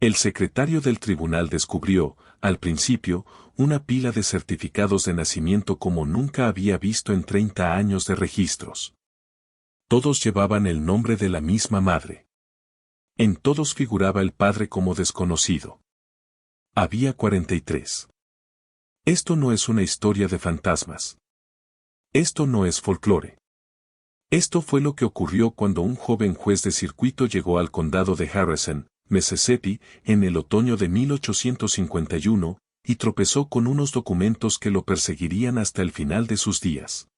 El secretario del tribunal descubrió, al principio, una pila de certificados de nacimiento como nunca había visto en 30 años de registros. Todos llevaban el nombre de la misma madre. En todos figuraba el padre como desconocido. Había 43. Esto no es una historia de fantasmas. Esto no es folclore. Esto fue lo que ocurrió cuando un joven juez de circuito llegó al condado de Harrison, Mississippi, en el otoño de 1851, y tropezó con unos documentos que lo perseguirían hasta el final de sus días.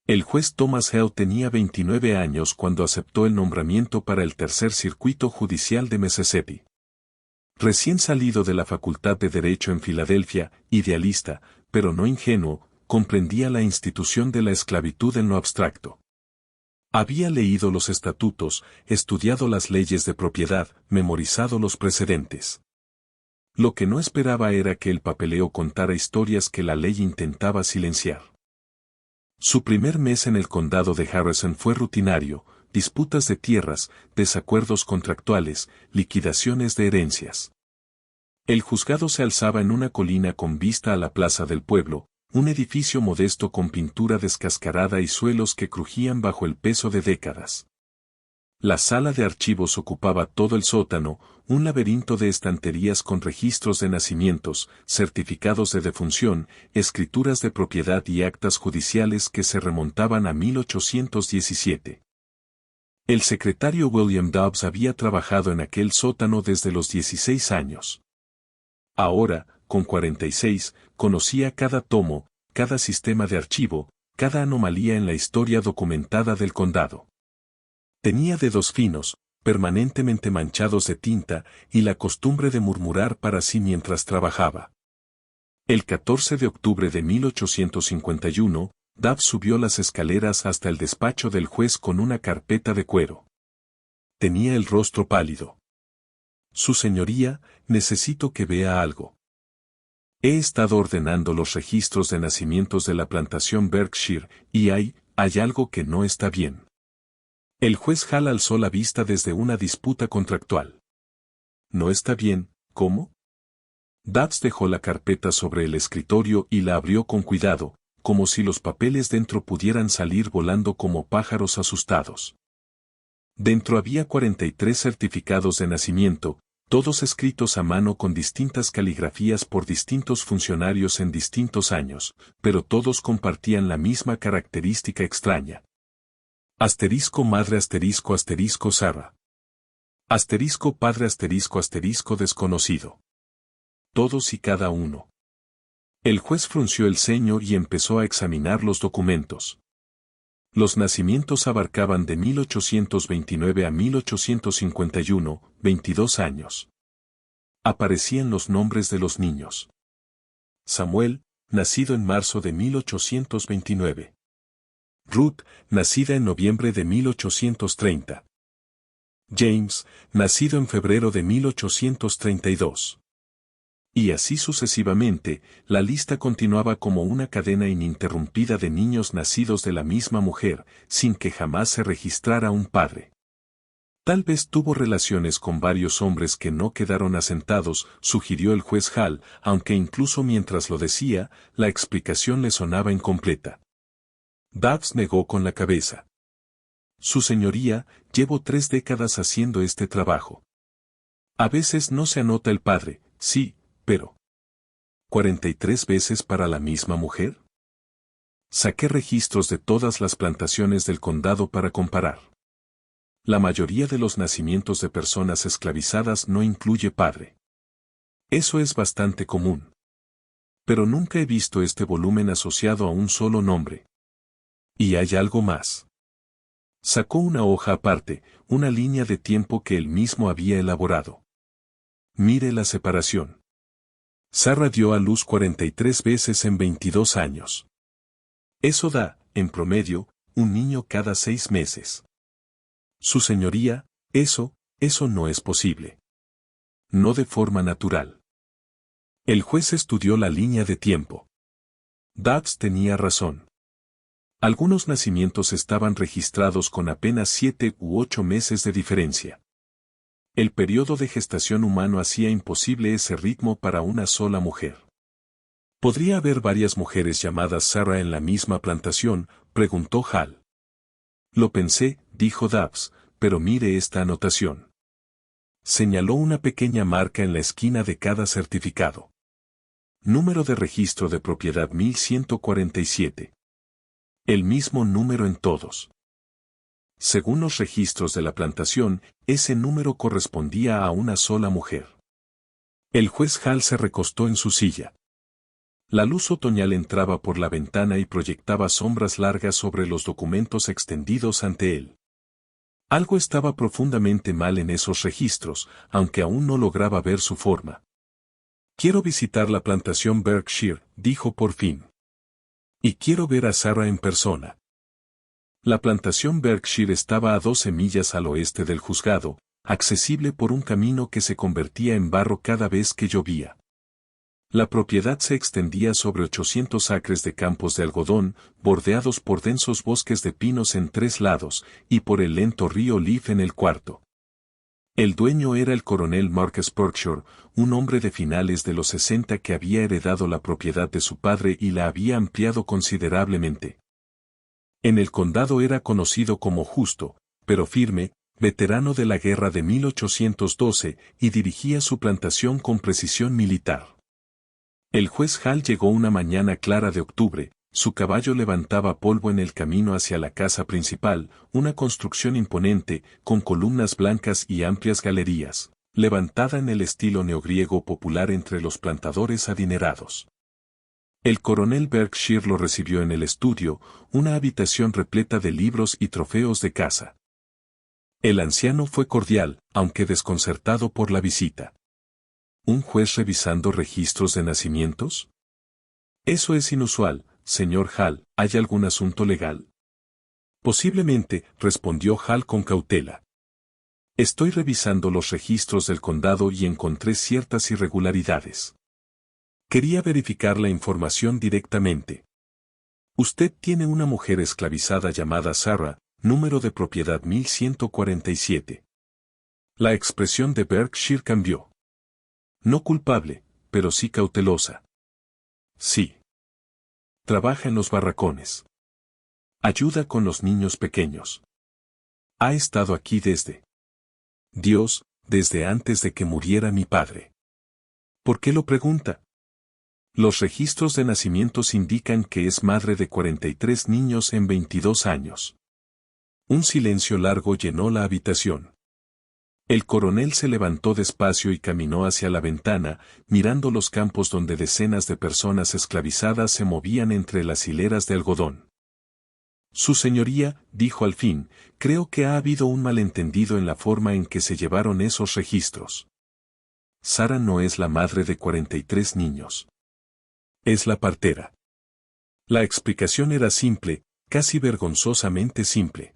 El juez Thomas Hale tenía 29 años cuando aceptó el nombramiento para el Tercer Circuito Judicial de Mississippi. Recién salido de la Facultad de Derecho en Filadelfia, idealista, pero no ingenuo, comprendía la institución de la esclavitud en lo abstracto. Había leído los estatutos, estudiado las leyes de propiedad, memorizado los precedentes. Lo que no esperaba era que el papeleo contara historias que la ley intentaba silenciar. Su primer mes en el condado de Harrison fue rutinario: disputas de tierras, desacuerdos contractuales, liquidaciones de herencias. El juzgado se alzaba en una colina con vista a la plaza del pueblo, un edificio modesto con pintura descascarada y suelos que crujían bajo el peso de décadas. La sala de archivos ocupaba todo el sótano, un laberinto de estanterías con registros de nacimientos, certificados de defunción, escrituras de propiedad y actas judiciales que se remontaban a 1817. El secretario William Dobbs había trabajado en aquel sótano desde los 16 años. Ahora, con 46, conocía cada tomo, cada sistema de archivo, cada anomalía en la historia documentada del condado. Tenía dedos finos, permanentemente manchados de tinta, y la costumbre de murmurar para sí mientras trabajaba. El 14 de octubre de 1851, Dobbs subió las escaleras hasta el despacho del juez con una carpeta de cuero. Tenía el rostro pálido. Su señoría, necesito que vea algo. He estado ordenando los registros de nacimientos de la plantación Berkshire, y hay algo que no está bien. El juez Hall alzó la vista desde una disputa contractual. ¿No está bien? ¿Cómo? Dobbs dejó la carpeta sobre el escritorio y la abrió con cuidado, como si los papeles dentro pudieran salir volando como pájaros asustados. Dentro había 43 certificados de nacimiento, todos escritos a mano con distintas caligrafías por distintos funcionarios en distintos años, pero todos compartían la misma característica extraña. Asterisco madre asterisco asterisco Sarah. Asterisco padre asterisco asterisco desconocido. Todos y cada uno. El juez frunció el ceño y empezó a examinar los documentos. Los nacimientos abarcaban de 1829 a 1851, 22 años. Aparecían los nombres de los niños. Samuel, nacido en marzo de 1829. Ruth, nacida en noviembre de 1830. James, nacido en febrero de 1832. Y así sucesivamente, la lista continuaba como una cadena ininterrumpida de niños nacidos de la misma mujer, sin que jamás se registrara un padre. Tal vez tuvo relaciones con varios hombres que no quedaron asentados, sugirió el juez Hall, aunque incluso mientras lo decía, la explicación le sonaba incompleta. Dobbs negó con la cabeza. Su señoría, llevo 3 décadas haciendo este trabajo. A veces no se anota el padre, sí, pero... ¿43 veces para la misma mujer? Saqué registros de todas las plantaciones del condado para comparar. La mayoría de los nacimientos de personas esclavizadas no incluye padre. Eso es bastante común. Pero nunca he visto este volumen asociado a un solo nombre. Y hay algo más. Sacó una hoja aparte, una línea de tiempo que él mismo había elaborado. Mire la separación. Sarah dio a luz 43 veces en 22 años. Eso da, en promedio, un niño cada 6 meses. Su señoría, eso no es posible. No de forma natural. El juez estudió la línea de tiempo. Dobbs tenía razón. Algunos nacimientos estaban registrados con apenas 7 u 8 meses de diferencia. El periodo de gestación humano hacía imposible ese ritmo para una sola mujer. ¿Podría haber varias mujeres llamadas Sarah en la misma plantación?, preguntó Hal. Lo pensé, dijo Dabbs, pero mire esta anotación. Señaló una pequeña marca en la esquina de cada certificado. Número de registro de propiedad 1147. El mismo número en todos. Según los registros de la plantación, ese número correspondía a una sola mujer. El juez Hal se recostó en su silla. La luz otoñal entraba por la ventana y proyectaba sombras largas sobre los documentos extendidos ante él. Algo estaba profundamente mal en esos registros, aunque aún no lograba ver su forma. Quiero visitar la plantación Berkshire, dijo por fin. Y quiero ver a Sarah en persona. La plantación Berkshire estaba a 12 millas al oeste del juzgado, accesible por un camino que se convertía en barro cada vez que llovía. La propiedad se extendía sobre 800 acres de campos de algodón, bordeados por densos bosques de pinos en 3 lados, y por el lento río Leaf en el cuarto. El dueño era el coronel Marcus Berkshire, un hombre de finales de los 60 que había heredado la propiedad de su padre y la había ampliado considerablemente. En el condado era conocido como justo, pero firme, veterano de la guerra de 1812 y dirigía su plantación con precisión militar. El juez Hal llegó una mañana clara de octubre, su caballo levantaba polvo en el camino hacia la casa principal, una construcción imponente, con columnas blancas y amplias galerías, levantada en el estilo neogriego popular entre los plantadores adinerados. El coronel Berkshire lo recibió en el estudio, una habitación repleta de libros y trofeos de caza. El anciano fue cordial, aunque desconcertado por la visita. ¿Un juez revisando registros de nacimientos? Eso es inusual, señor Hal. ¿Hay algún asunto legal? Posiblemente, respondió Hal con cautela. Estoy revisando los registros del condado y encontré ciertas irregularidades. Quería verificar la información directamente. Usted tiene una mujer esclavizada llamada Sarah, número de propiedad 1147. La expresión de Berkshire cambió. No culpable, pero sí cautelosa. Sí. Trabaja en los barracones. Ayuda con los niños pequeños. Ha estado aquí desde desde antes de que muriera mi padre. ¿Por qué lo pregunta? Los registros de nacimientos indican que es madre de 43 niños en 22 años. Un silencio largo llenó la habitación. El coronel se levantó despacio y caminó hacia la ventana, mirando los campos donde decenas de personas esclavizadas se movían entre las hileras de algodón. Su señoría, dijo al fin, creo que ha habido un malentendido en la forma en que se llevaron esos registros. Sarah no es la madre de 43 niños. Es la partera. La explicación era simple, casi vergonzosamente simple.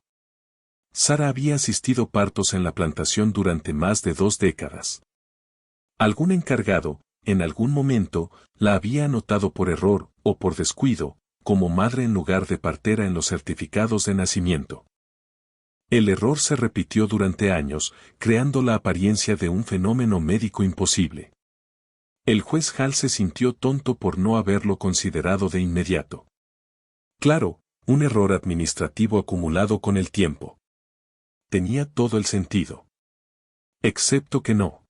Sarah había asistido partos en la plantación durante más de 2 décadas. Algún encargado, en algún momento, la había anotado por error, o por descuido, como madre en lugar de partera en los certificados de nacimiento. El error se repitió durante años, creando la apariencia de un fenómeno médico imposible. El juez Hal se sintió tonto por no haberlo considerado de inmediato. Claro, un error administrativo acumulado con el tiempo. Tenía todo el sentido. Excepto que no.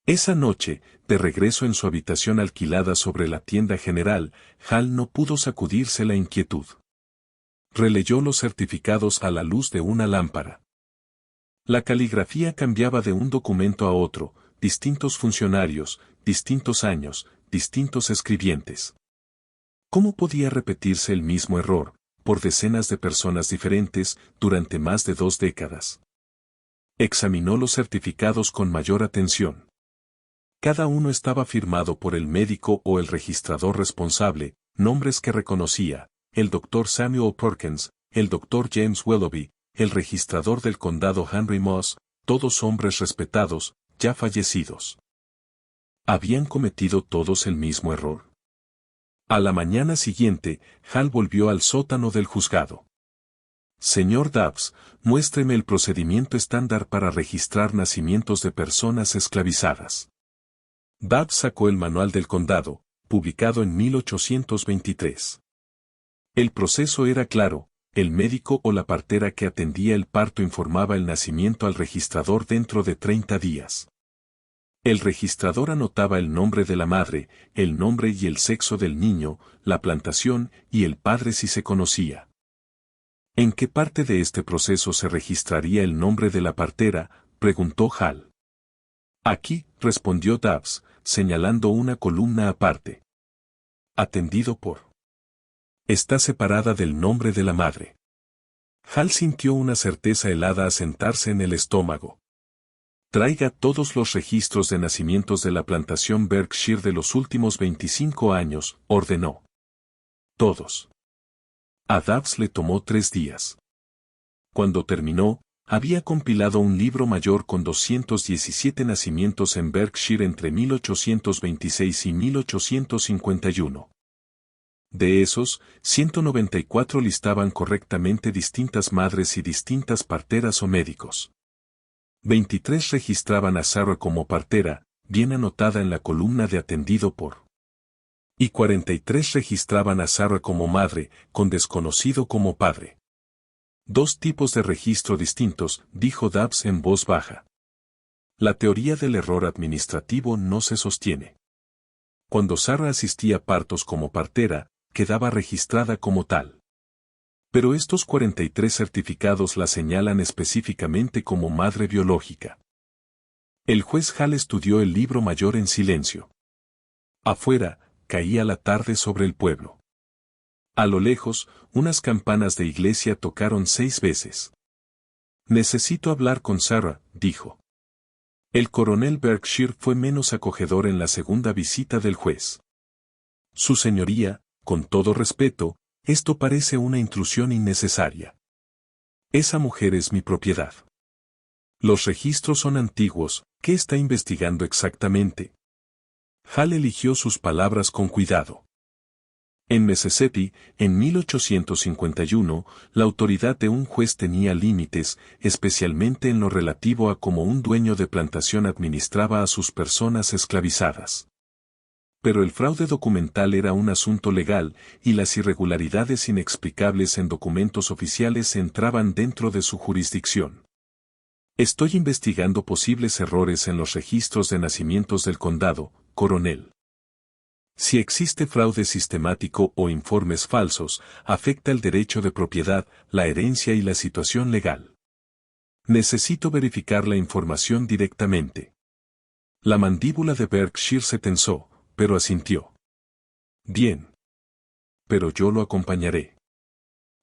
Esa noche, de regreso en su habitación alquilada sobre la tienda general, Hal no pudo sacudirse la inquietud. Releyó los certificados a la luz de una lámpara. La caligrafía cambiaba de un documento a otro, distintos funcionarios, distintos años, distintos escribientes. ¿Cómo podía repetirse el mismo error, por decenas de personas diferentes, durante más de 2 décadas? Examinó los certificados con mayor atención. Cada uno estaba firmado por el médico o el registrador responsable, nombres que reconocía, el Dr. Samuel Perkins, el Dr. James Willoughby, el registrador del condado Henry Moss, todos hombres respetados, ya fallecidos. ¿Habían cometido todos el mismo error? A la mañana siguiente, Hal volvió al sótano del juzgado. Señor Dabbs, muéstreme el procedimiento estándar para registrar nacimientos de personas esclavizadas. Dabbs sacó el Manual del Condado, publicado en 1823. El proceso era claro: el médico o la partera que atendía el parto informaba el nacimiento al registrador dentro de 30 días. El registrador anotaba el nombre de la madre, el nombre y el sexo del niño, la plantación y el padre si se conocía. ¿En qué parte de este proceso se registraría el nombre de la partera?, preguntó Hall. Aquí, respondió Dabbs, señalando una columna aparte. Atendido por. Está separada del nombre de la madre. Hall sintió una certeza helada asentarse en el estómago. Traiga todos los registros de nacimientos de la plantación Berkshire de los últimos 25 años, ordenó. Todos. A Dabbs le tomó 3 días. Cuando terminó, había compilado un libro mayor con 217 nacimientos en Berkshire entre 1826 y 1851. De esos, 194 listaban correctamente distintas madres y distintas parteras o médicos. 23 registraban a Sarah como partera, bien anotada en la columna de atendido por. Y 43 registraban a Sarah como madre, con desconocido como padre. 2 tipos de registro distintos, dijo Dabbs en voz baja. La teoría del error administrativo no se sostiene. Cuando Sarah asistía a partos como partera, quedaba registrada como tal. Pero estos 43 certificados la señalan específicamente como madre biológica. El juez Hall estudió el libro mayor en silencio. Afuera, caía la tarde sobre el pueblo. A lo lejos, unas campanas de iglesia tocaron 6 veces. Necesito hablar con Sarah, dijo. El coronel Berkshire fue menos acogedor en la segunda visita del juez. Su señoría, con todo respeto, esto parece una intrusión innecesaria. Esa mujer es mi propiedad. Los registros son antiguos, ¿qué está investigando exactamente? Hall eligió sus palabras con cuidado. En Mississippi, en 1851, la autoridad de un juez tenía límites, especialmente en lo relativo a cómo un dueño de plantación administraba a sus personas esclavizadas. Pero el fraude documental era un asunto legal, y las irregularidades inexplicables en documentos oficiales entraban dentro de su jurisdicción. Estoy investigando posibles errores en los registros de nacimientos del condado, coronel. Si existe fraude sistemático o informes falsos, afecta el derecho de propiedad, la herencia y la situación legal. Necesito verificar la información directamente. La mandíbula de Berkshire se tensó, pero asintió. Bien. Pero yo lo acompañaré.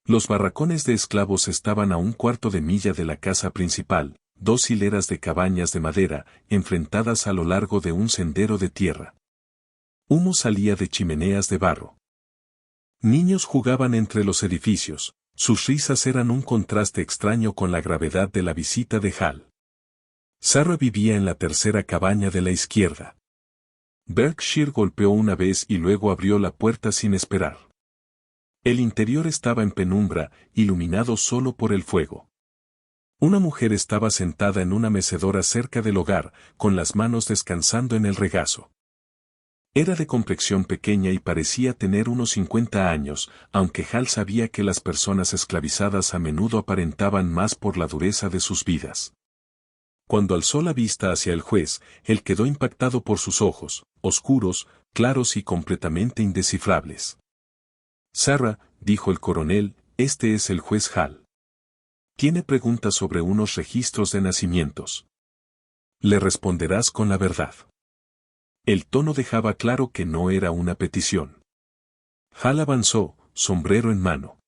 Los barracones de esclavos estaban a 1/4 de milla de la casa principal, 2 hileras de cabañas de madera, enfrentadas a lo largo de un sendero de tierra. Humo salía de chimeneas de barro. Niños jugaban entre los edificios, sus risas eran un contraste extraño con la gravedad de la visita de Hall. Sarah vivía en la tercera cabaña de la izquierda. Berkshire golpeó una vez y luego abrió la puerta sin esperar. El interior estaba en penumbra, iluminado solo por el fuego. Una mujer estaba sentada en una mecedora cerca del hogar, con las manos descansando en el regazo. Era de complexión pequeña y parecía tener unos 50 años, aunque Hall sabía que las personas esclavizadas a menudo aparentaban más por la dureza de sus vidas. Cuando alzó la vista hacia el juez, él quedó impactado por sus ojos, oscuros, claros y completamente indescifrables. Sarah, dijo el coronel, este es el juez Hall. Tiene preguntas sobre unos registros de nacimientos. Le responderás con la verdad. El tono dejaba claro que no era una petición. Hall avanzó, sombrero en mano.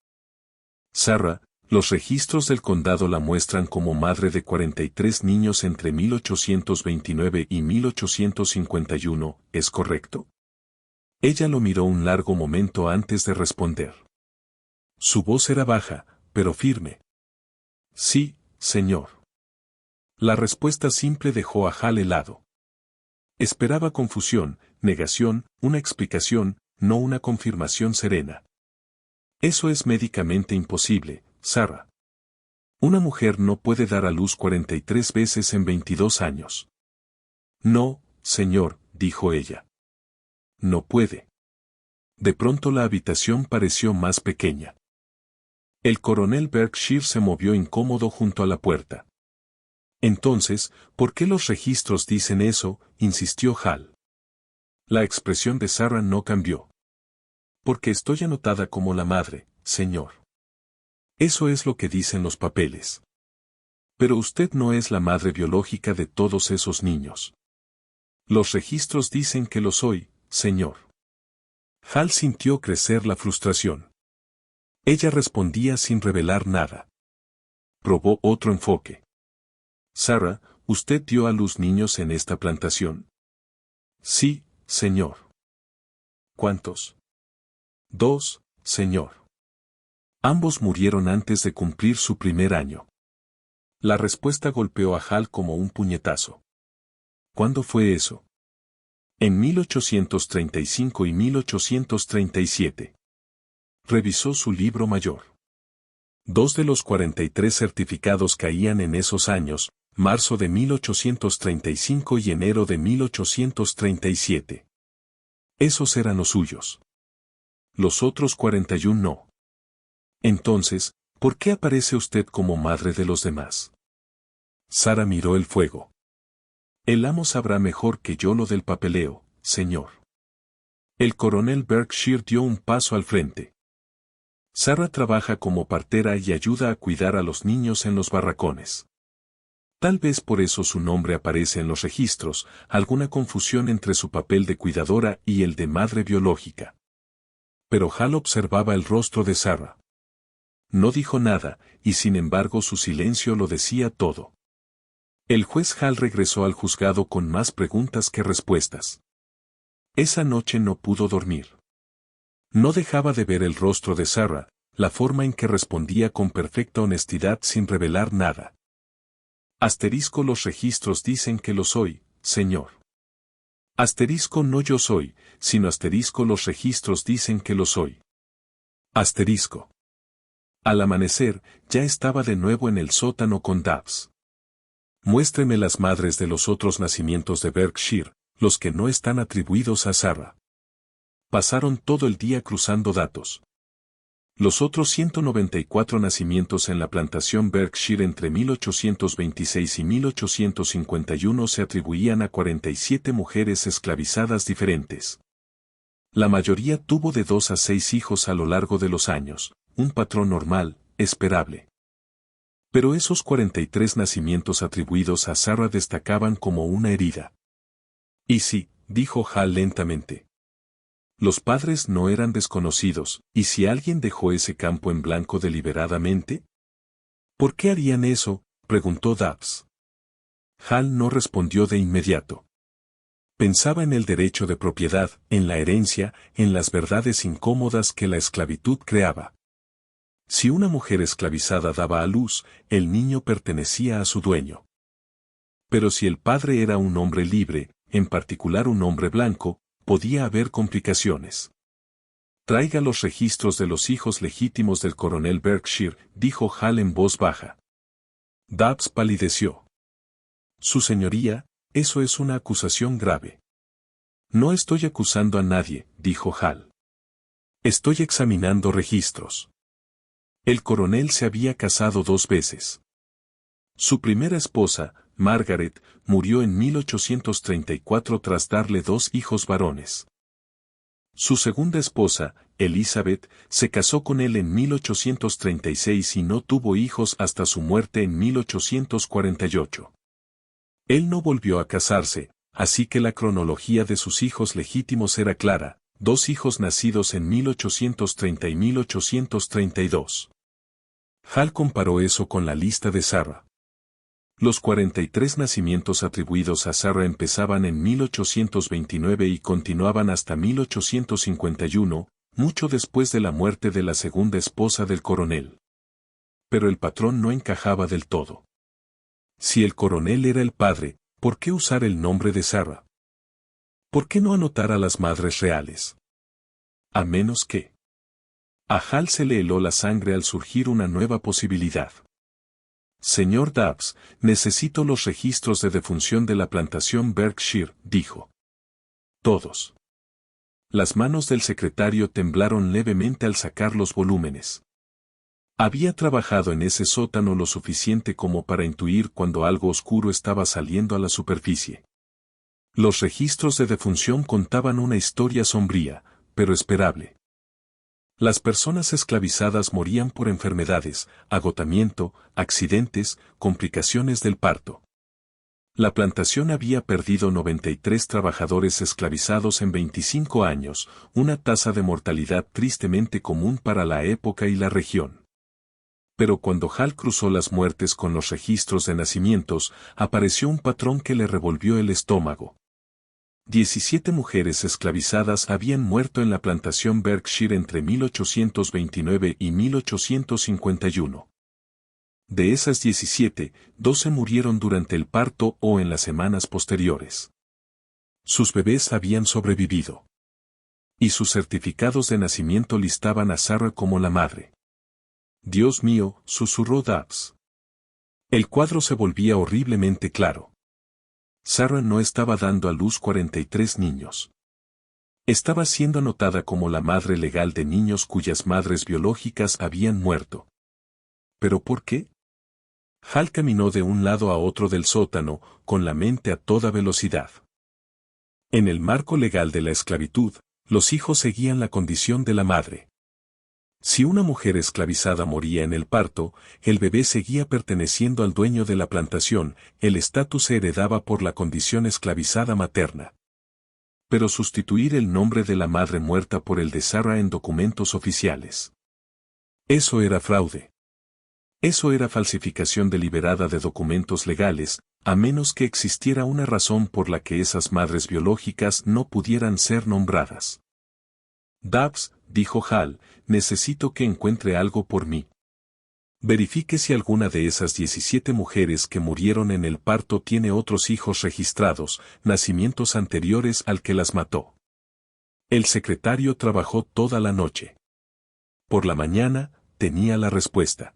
Sarah, los registros del condado la muestran como madre de 43 niños entre 1829 y 1851, ¿es correcto? Ella lo miró un largo momento antes de responder. Su voz era baja, pero firme. Sí, señor. La respuesta simple dejó a Hall helado. Esperaba confusión, negación, una explicación, no una confirmación serena. Eso es médicamente imposible, Sarah. Una mujer no puede dar a luz 43 veces en 22 años. No, señor, dijo ella. No puede. De pronto la habitación pareció más pequeña. El coronel Berkshire se movió incómodo junto a la puerta. Entonces, ¿por qué los registros dicen eso?, insistió Hal. La expresión de Sarah no cambió. Porque estoy anotada como la madre, señor. Eso es lo que dicen los papeles. Pero usted no es la madre biológica de todos esos niños. Los registros dicen que lo soy, señor. Hal sintió crecer la frustración. Ella respondía sin revelar nada. Probó otro enfoque. Sarah, ¿usted dio a luz niños en esta plantación? Sí, señor. ¿Cuántos? 2, señor. Ambos murieron antes de cumplir su primer año. La respuesta golpeó a Hal como un puñetazo. ¿Cuándo fue eso? En 1835 y 1837. Revisó su libro mayor. 2 de los 43 certificados caían en esos años, marzo de 1835 y enero de 1837. Esos eran los suyos. Los otros 41 no. Entonces, ¿por qué aparece usted como madre de los demás? Sarah miró el fuego. El amo sabrá mejor que yo lo del papeleo, señor. El coronel Berkshire dio un paso al frente. Sarah trabaja como partera y ayuda a cuidar a los niños en los barracones. Tal vez por eso su nombre aparece en los registros, alguna confusión entre su papel de cuidadora y el de madre biológica. Pero Hal observaba el rostro de Sarah. No dijo nada, y sin embargo su silencio lo decía todo. El juez Hal regresó al juzgado con más preguntas que respuestas. Esa noche no pudo dormir. No dejaba de ver el rostro de Sarah, la forma en que respondía con perfecta honestidad sin revelar nada. Asterisco los registros dicen que lo soy, señor. Asterisco no yo soy, sino asterisco los registros dicen que lo soy. Asterisco. Al amanecer, ya estaba de nuevo en el sótano con Dabbs. Muéstreme las madres de los otros nacimientos de Berkshire, los que no están atribuidos a Sarah. Pasaron todo el día cruzando datos. Los otros 194 nacimientos en la plantación Berkshire entre 1826 y 1851 se atribuían a 47 mujeres esclavizadas diferentes. La mayoría tuvo de 2 a 6 hijos a lo largo de los años, un patrón normal, esperable. Pero esos 43 nacimientos atribuidos a Sarah destacaban como una herida. Y sí, dijo Hal lentamente. Los padres no eran desconocidos, ¿y si alguien dejó ese campo en blanco deliberadamente? ¿Por qué harían eso?, preguntó Dabbs. Hal no respondió de inmediato. Pensaba en el derecho de propiedad, en la herencia, en las verdades incómodas que la esclavitud creaba. Si una mujer esclavizada daba a luz, el niño pertenecía a su dueño. Pero si el padre era un hombre libre, en particular un hombre blanco, podía haber complicaciones. Traiga los registros de los hijos legítimos del coronel Berkshire, dijo Hal en voz baja. Dabbs palideció. Su señoría, eso es una acusación grave. No estoy acusando a nadie, dijo Hal. Estoy examinando registros. El coronel se había casado 2 veces. Su primera esposa, Margaret, murió en 1834 tras darle 2 hijos varones. Su segunda esposa, Elizabeth, se casó con él en 1836 y no tuvo hijos hasta su muerte en 1848. Él no volvió a casarse, así que la cronología de sus hijos legítimos era clara, 2 hijos nacidos en 1830 y 1832. Hal comparó eso con la lista de Sarah. Los 43 nacimientos atribuidos a Sarah empezaban en 1829 y continuaban hasta 1851, mucho después de la muerte de la segunda esposa del coronel. Pero el patrón no encajaba del todo. Si el coronel era el padre, ¿por qué usar el nombre de Sarah? ¿Por qué no anotar a las madres reales? A menos que... A Hal se le heló la sangre al surgir una nueva posibilidad. Señor Dabbs, necesito los registros de defunción de la plantación Berkshire, dijo. Todos. Las manos del secretario temblaron levemente al sacar los volúmenes. Había trabajado en ese sótano lo suficiente como para intuir cuando algo oscuro estaba saliendo a la superficie. Los registros de defunción contaban una historia sombría, pero esperable. Las personas esclavizadas morían por enfermedades, agotamiento, accidentes, complicaciones del parto. La plantación había perdido 93 trabajadores esclavizados en 25 años, una tasa de mortalidad tristemente común para la época y la región. Pero cuando Hal cruzó las muertes con los registros de nacimientos, apareció un patrón que le revolvió el estómago. 17 mujeres esclavizadas habían muerto en la plantación Berkshire entre 1829 y 1851. De esas 17, 12 murieron durante el parto o en las semanas posteriores. Sus bebés habían sobrevivido. Y sus certificados de nacimiento listaban a Sarah como la madre. Dios mío, susurró Dabbs. El cuadro se volvía horriblemente claro. Sarah no estaba dando a luz 43 niños. Estaba siendo anotada como la madre legal de niños cuyas madres biológicas habían muerto. ¿Pero por qué? Hal caminó de un lado a otro del sótano, con la mente a toda velocidad. En el marco legal de la esclavitud, los hijos seguían la condición de la madre. Si una mujer esclavizada moría en el parto, el bebé seguía perteneciendo al dueño de la plantación, el estatus se heredaba por la condición esclavizada materna. Pero sustituir el nombre de la madre muerta por el de Sarah en documentos oficiales. Eso era fraude. Eso era falsificación deliberada de documentos legales, a menos que existiera una razón por la que esas madres biológicas no pudieran ser nombradas. Dabbs, dijo Hal, necesito que encuentre algo por mí. Verifique si alguna de esas 17 mujeres que murieron en el parto tiene otros hijos registrados, nacimientos anteriores al que las mató. El secretario trabajó toda la noche. Por la mañana, tenía la respuesta.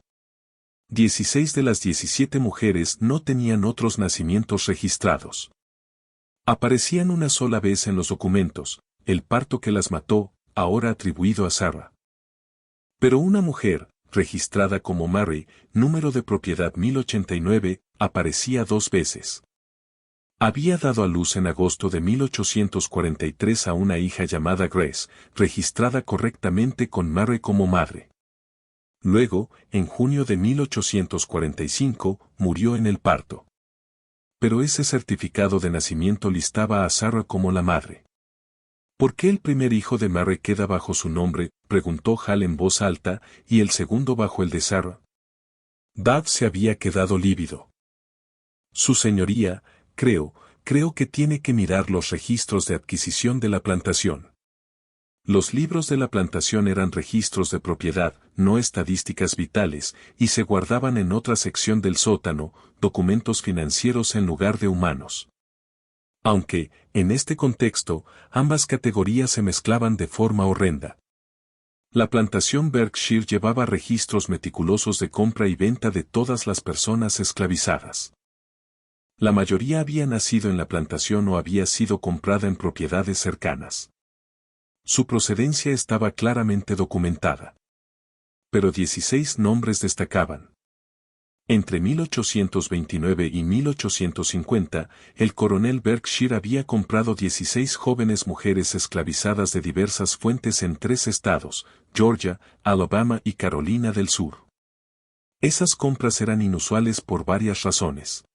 16 de las 17 mujeres no tenían otros nacimientos registrados. Aparecían una sola vez en los documentos, el parto que las mató, ahora atribuido a Sarah. Pero una mujer, registrada como Mary, número de propiedad 1089, aparecía 2 veces. Había dado a luz en agosto de 1843 a una hija llamada Grace, registrada correctamente con Mary como madre. Luego, en junio de 1845, murió en el parto. Pero ese certificado de nacimiento listaba a Sarah como la madre. ¿Por qué el primer hijo de Mary queda bajo su nombre?, preguntó Hal en voz alta, y el segundo bajo el de Sarah. Dabbs se había quedado lívido. Su señoría, creo que tiene que mirar los registros de adquisición de la plantación. Los libros de la plantación eran registros de propiedad, no estadísticas vitales, y se guardaban en otra sección del sótano, documentos financieros en lugar de humanos. Aunque, en este contexto, ambas categorías se mezclaban de forma horrenda. La plantación Berkshire llevaba registros meticulosos de compra y venta de todas las personas esclavizadas. La mayoría había nacido en la plantación o había sido comprada en propiedades cercanas. Su procedencia estaba claramente documentada. Pero 16 nombres destacaban. Entre 1829 y 1850, el coronel Berkshire había comprado 16 jóvenes mujeres esclavizadas de diversas fuentes en 3 estados, Georgia, Alabama y Carolina del Sur. Esas compras eran inusuales por varias razones.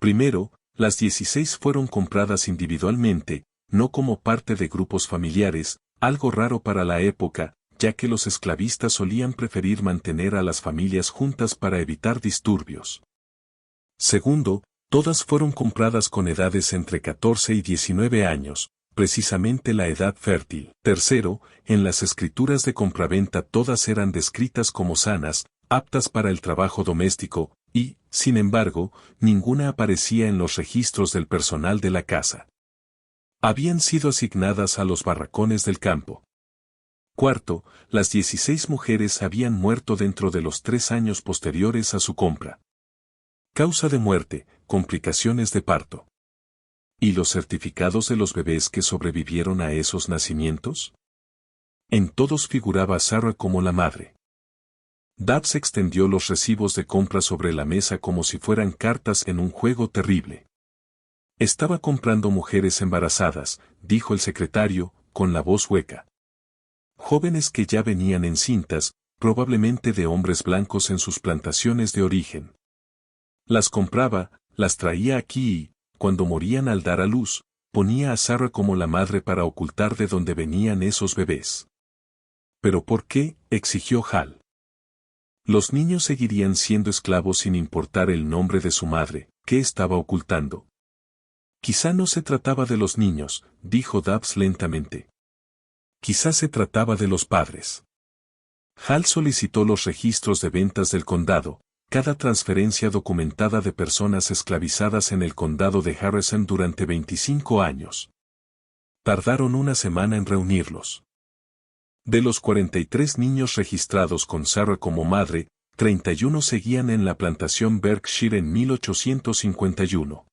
Primero, las 16 fueron compradas individualmente, no como parte de grupos familiares, algo raro para la época, ya que los esclavistas solían preferir mantener a las familias juntas para evitar disturbios. Segundo, todas fueron compradas con edades entre 14 y 19 años, precisamente la edad fértil. Tercero, en las escrituras de compraventa todas eran descritas como sanas, aptas para el trabajo doméstico, y, sin embargo, ninguna aparecía en los registros del personal de la casa. Habían sido asignadas a los barracones del campo. Cuarto, las 16 mujeres habían muerto dentro de los 3 años posteriores a su compra. Causa de muerte, complicaciones de parto. ¿Y los certificados de los bebés que sobrevivieron a esos nacimientos? En todos figuraba Sarah como la madre. Dabbs extendió los recibos de compra sobre la mesa como si fueran cartas en un juego terrible. Estaba comprando mujeres embarazadas, dijo el secretario, con la voz hueca. Jóvenes que ya venían encintas, probablemente de hombres blancos en sus plantaciones de origen. Las compraba, las traía aquí y, cuando morían al dar a luz, ponía a Sarah como la madre para ocultar de dónde venían esos bebés. ¿Pero por qué?, exigió Hal. Los niños seguirían siendo esclavos sin importar el nombre de su madre, ¿qué estaba ocultando? Quizá no se trataba de los niños, dijo Dabbs lentamente. Quizá se trataba de los padres. Hal solicitó los registros de ventas del condado, cada transferencia documentada de personas esclavizadas en el condado de Harrison durante 25 años. Tardaron una semana en reunirlos. De los 43 niños registrados con Sarah como madre, 31 seguían en la plantación Berkshire en 1851.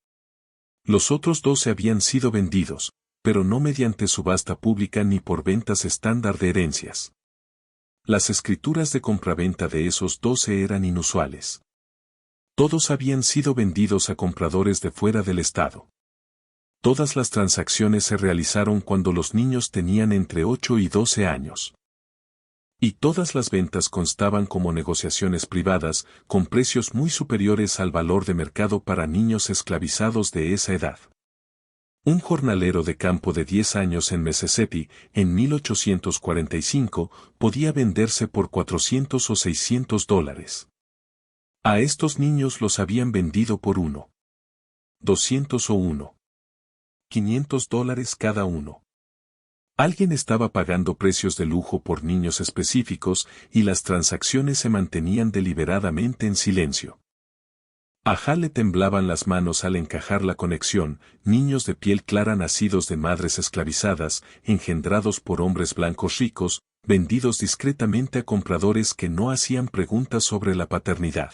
Los otros 12 habían sido vendidos, pero no mediante subasta pública ni por ventas estándar de herencias. Las escrituras de compraventa de esos 12 eran inusuales. Todos habían sido vendidos a compradores de fuera del estado. Todas las transacciones se realizaron cuando los niños tenían entre 8 y 12 años. Y todas las ventas constaban como negociaciones privadas, con precios muy superiores al valor de mercado para niños esclavizados de esa edad. Un jornalero de campo de 10 años en Mississippi, en 1845, podía venderse por $400 o $600. A estos niños los habían vendido por $200 o $500 cada uno. Alguien estaba pagando precios de lujo por niños específicos y las transacciones se mantenían deliberadamente en silencio. A Hal le temblaban las manos al encajar la conexión, niños de piel clara nacidos de madres esclavizadas, engendrados por hombres blancos ricos, vendidos discretamente a compradores que no hacían preguntas sobre la paternidad.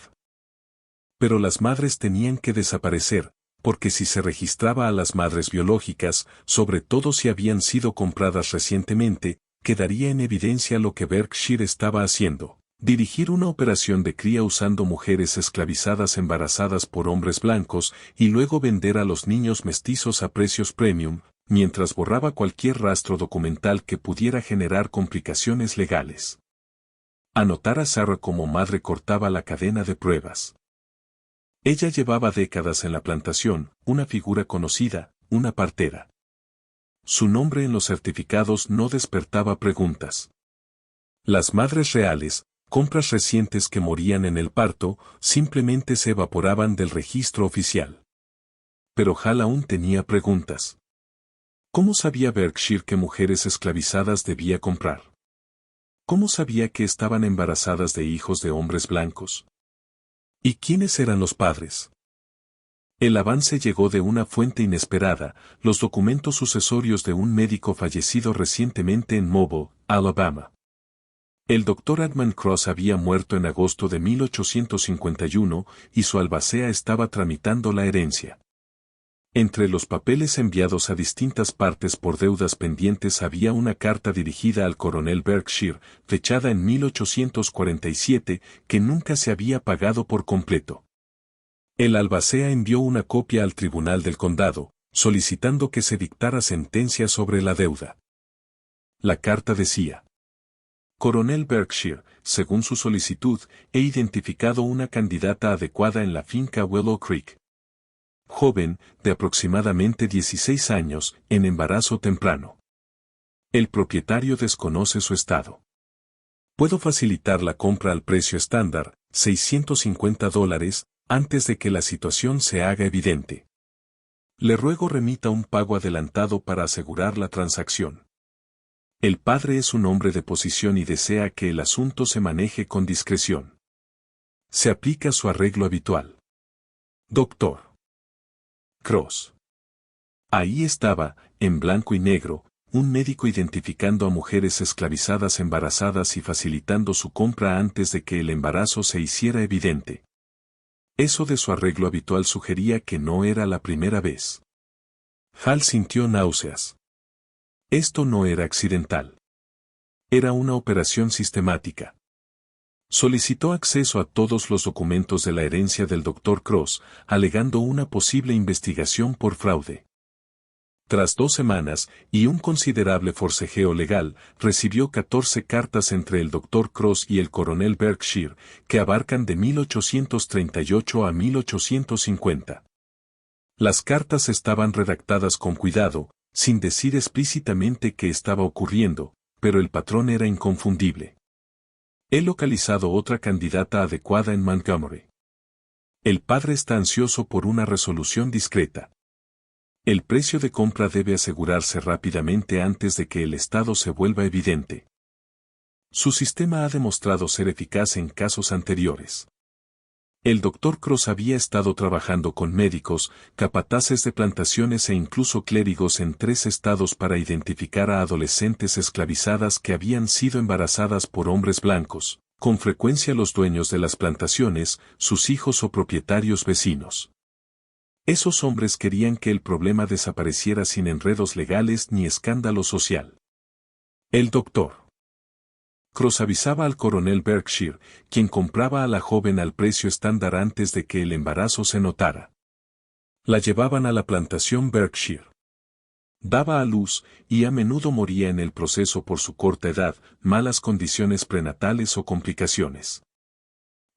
Pero las madres tenían que desaparecer, porque si se registraba a las madres biológicas, sobre todo si habían sido compradas recientemente, quedaría en evidencia lo que Berkshire estaba haciendo. Dirigir una operación de cría usando mujeres esclavizadas embarazadas por hombres blancos y luego vender a los niños mestizos a precios premium, mientras borraba cualquier rastro documental que pudiera generar complicaciones legales. Anotar a Sarah como madre cortaba la cadena de pruebas. Ella llevaba décadas en la plantación, una figura conocida, una partera. Su nombre en los certificados no despertaba preguntas. Las madres reales, compras recientes que morían en el parto, simplemente se evaporaban del registro oficial. Pero Hal aún tenía preguntas. ¿Cómo sabía Berkshire qué mujeres esclavizadas debía comprar? ¿Cómo sabía que estaban embarazadas de hijos de hombres blancos? ¿Y quiénes eran los padres? El avance llegó de una fuente inesperada, los documentos sucesorios de un médico fallecido recientemente en Mobile, Alabama. El Dr. Edmund Cross había muerto en agosto de 1851 y su albacea estaba tramitando la herencia. Entre los papeles enviados a distintas partes por deudas pendientes había una carta dirigida al coronel Berkshire, fechada en 1847, que nunca se había pagado por completo. El albacea envió una copia al tribunal del condado, solicitando que se dictara sentencia sobre la deuda. La carta decía: Coronel Berkshire, según su solicitud, he identificado una candidata adecuada en la finca Willow Creek. Joven, de aproximadamente 16 años, en embarazo temprano. El propietario desconoce su estado. Puedo facilitar la compra al precio estándar, $650, antes de que la situación se haga evidente. Le ruego remita un pago adelantado para asegurar la transacción. El padre es un hombre de posición y desea que el asunto se maneje con discreción. Se aplica su arreglo habitual. Dr. Cross. Ahí estaba, en blanco y negro, un médico identificando a mujeres esclavizadas embarazadas y facilitando su compra antes de que el embarazo se hiciera evidente. Eso de su arreglo habitual sugería que no era la primera vez. Hal sintió náuseas. Esto no era accidental. Era una operación sistemática. Solicitó acceso a todos los documentos de la herencia del Dr. Cross, alegando una posible investigación por fraude. Tras 2 semanas y un considerable forcejeo legal, recibió 14 cartas entre el Dr. Cross y el coronel Berkshire, que abarcan de 1838 a 1850. Las cartas estaban redactadas con cuidado, sin decir explícitamente qué estaba ocurriendo, pero el patrón era inconfundible. He localizado otra candidata adecuada en Montgomery. El padre está ansioso por una resolución discreta. El precio de compra debe asegurarse rápidamente antes de que el estado se vuelva evidente. Su sistema ha demostrado ser eficaz en casos anteriores. El Dr. Cross había estado trabajando con médicos, capataces de plantaciones e incluso clérigos en 3 estados para identificar a adolescentes esclavizadas que habían sido embarazadas por hombres blancos, con frecuencia los dueños de las plantaciones, sus hijos o propietarios vecinos. Esos hombres querían que el problema desapareciera sin enredos legales ni escándalo social. El Dr. Cross avisaba al coronel Berkshire, quien compraba a la joven al precio estándar antes de que el embarazo se notara. La llevaban a la plantación Berkshire. Daba a luz, y a menudo moría en el proceso por su corta edad, malas condiciones prenatales o complicaciones.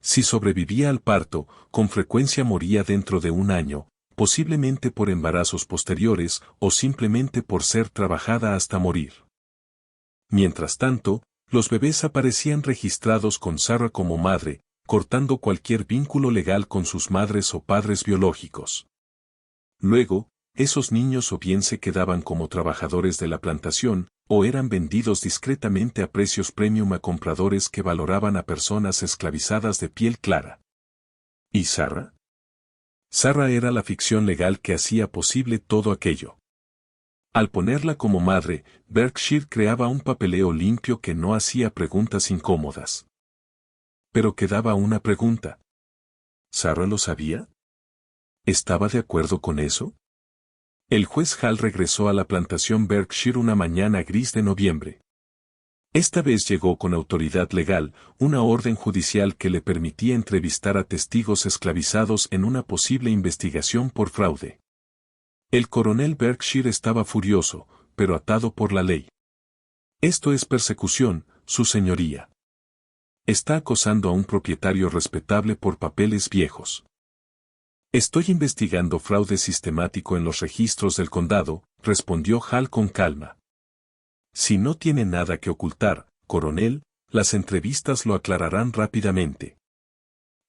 Si sobrevivía al parto, con frecuencia moría dentro de 1 año, posiblemente por embarazos posteriores o simplemente por ser trabajada hasta morir. Mientras tanto, los bebés aparecían registrados con Sarah como madre, cortando cualquier vínculo legal con sus madres o padres biológicos. Luego, esos niños o bien se quedaban como trabajadores de la plantación, o eran vendidos discretamente a precios premium a compradores que valoraban a personas esclavizadas de piel clara. ¿Y Sarah? Sarah era la ficción legal que hacía posible todo aquello. Al ponerla como madre, Berkshire creaba un papeleo limpio que no hacía preguntas incómodas. Pero quedaba una pregunta. ¿Sarah lo sabía? ¿Estaba de acuerdo con eso? El juez Hall regresó a la plantación Berkshire una mañana gris de noviembre. Esta vez llegó con autoridad legal, una orden judicial que le permitía entrevistar a testigos esclavizados en una posible investigación por fraude. El coronel Berkshire estaba furioso, pero atado por la ley. Esto es persecución, su señoría. Está acosando a un propietario respetable por papeles viejos. Estoy investigando fraude sistemático en los registros del condado, respondió Hall con calma. Si no tiene nada que ocultar, coronel, las entrevistas lo aclararán rápidamente.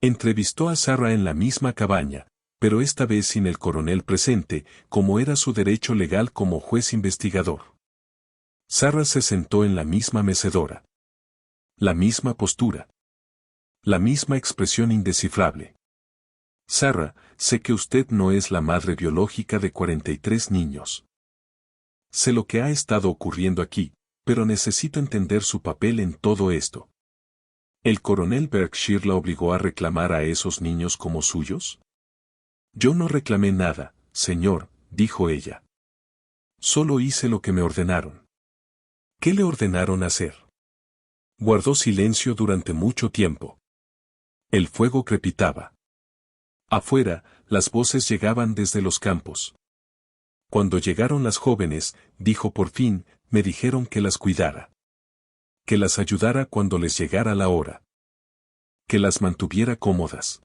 Entrevistó a Sarah en la misma cabaña, pero esta vez sin el coronel presente, como era su derecho legal como juez investigador. Sarah se sentó en la misma mecedora. La misma postura. La misma expresión indescifrable. Sarah, sé que usted no es la madre biológica de 43 niños. Sé lo que ha estado ocurriendo aquí, pero necesito entender su papel en todo esto. ¿El coronel Berkshire la obligó a reclamar a esos niños como suyos? Yo no reclamé nada, señor, dijo ella. Solo hice lo que me ordenaron. ¿Qué le ordenaron hacer? Guardó silencio durante mucho tiempo. El fuego crepitaba. Afuera, las voces llegaban desde los campos. Cuando llegaron las jóvenes, dijo por fin, me dijeron que las cuidara. Que las ayudara cuando les llegara la hora. Que las mantuviera cómodas.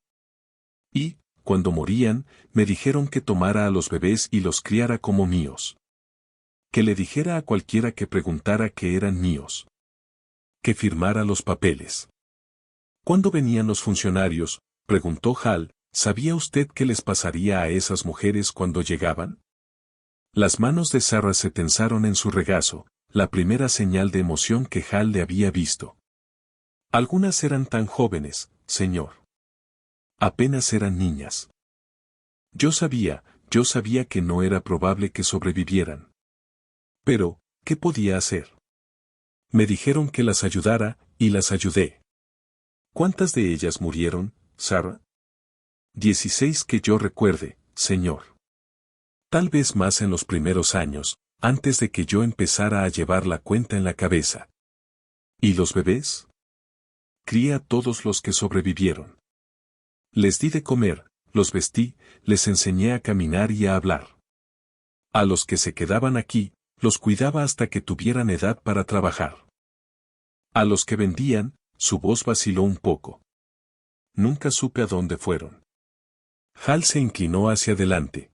Y, cuando morían, me dijeron que tomara a los bebés y los criara como míos. Que le dijera a cualquiera que preguntara que eran míos. Que firmara los papeles. ¿Cuándo venían los funcionarios?, preguntó Hall. ¿Sabía usted qué les pasaría a esas mujeres cuando llegaban? Las manos de Sarah se tensaron en su regazo, la primera señal de emoción que Hall le había visto. Algunas eran tan jóvenes, señor. Apenas eran niñas. Yo sabía que no era probable que sobrevivieran. Pero, ¿qué podía hacer? Me dijeron que las ayudara, y las ayudé. ¿Cuántas de ellas murieron, Sarah? 16 que yo recuerde, señor. Tal vez más en los primeros años, antes de que yo empezara a llevar la cuenta en la cabeza. ¿Y los bebés? Crié a todos los que sobrevivieron. Les di de comer, los vestí, les enseñé a caminar y a hablar. A los que se quedaban aquí, los cuidaba hasta que tuvieran edad para trabajar. A los que vendían, su voz vaciló un poco. Nunca supe a dónde fueron. Hal se inclinó hacia adelante.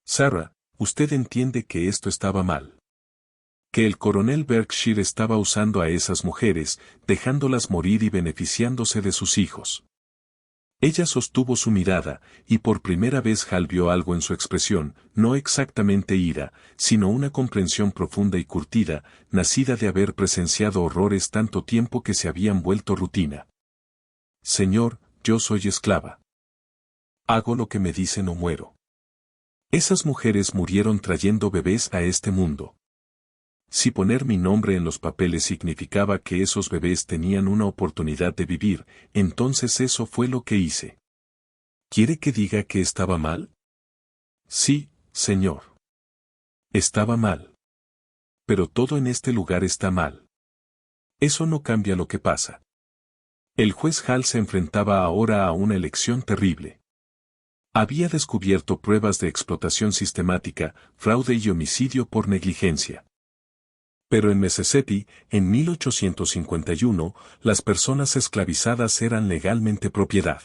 Sarah, usted entiende que esto estaba mal. Que el coronel Berkshire estaba usando a esas mujeres, dejándolas morir y beneficiándose de sus hijos. Ella sostuvo su mirada, y por primera vez Hal vio algo en su expresión, no exactamente ira, sino una comprensión profunda y curtida, nacida de haber presenciado horrores tanto tiempo que se habían vuelto rutina. Señor, yo soy esclava. Hago lo que me dicen o muero. Esas mujeres murieron trayendo bebés a este mundo. Si poner mi nombre en los papeles significaba que esos bebés tenían una oportunidad de vivir, entonces eso fue lo que hice. ¿Quiere que diga que estaba mal? Sí, señor. Estaba mal. Pero todo en este lugar está mal. Eso no cambia lo que pasa. El juez Hall se enfrentaba ahora a una elección terrible. Había descubierto pruebas de explotación sistemática, fraude y homicidio por negligencia. Pero en Mississippi, en 1851, las personas esclavizadas eran legalmente propiedad.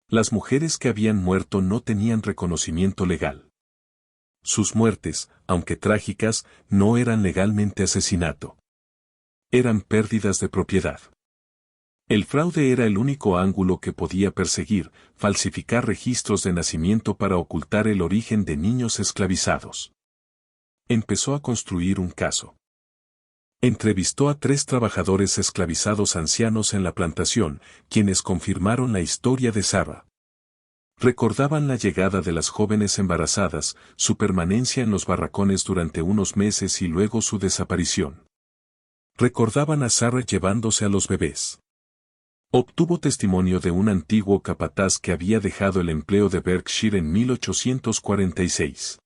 Las mujeres que habían muerto no tenían reconocimiento legal. Sus muertes, aunque trágicas, no eran legalmente asesinato. Eran pérdidas de propiedad. El fraude era el único ángulo que podía perseguir, falsificar registros de nacimiento para ocultar el origen de niños esclavizados. Empezó a construir un caso. Entrevistó a 3 trabajadores esclavizados ancianos en la plantación, quienes confirmaron la historia de Sarah. Recordaban la llegada de las jóvenes embarazadas, su permanencia en los barracones durante unos meses y luego su desaparición. Recordaban a Sarah llevándose a los bebés. Obtuvo testimonio de un antiguo capataz que había dejado el empleo de Berkshire en 1846.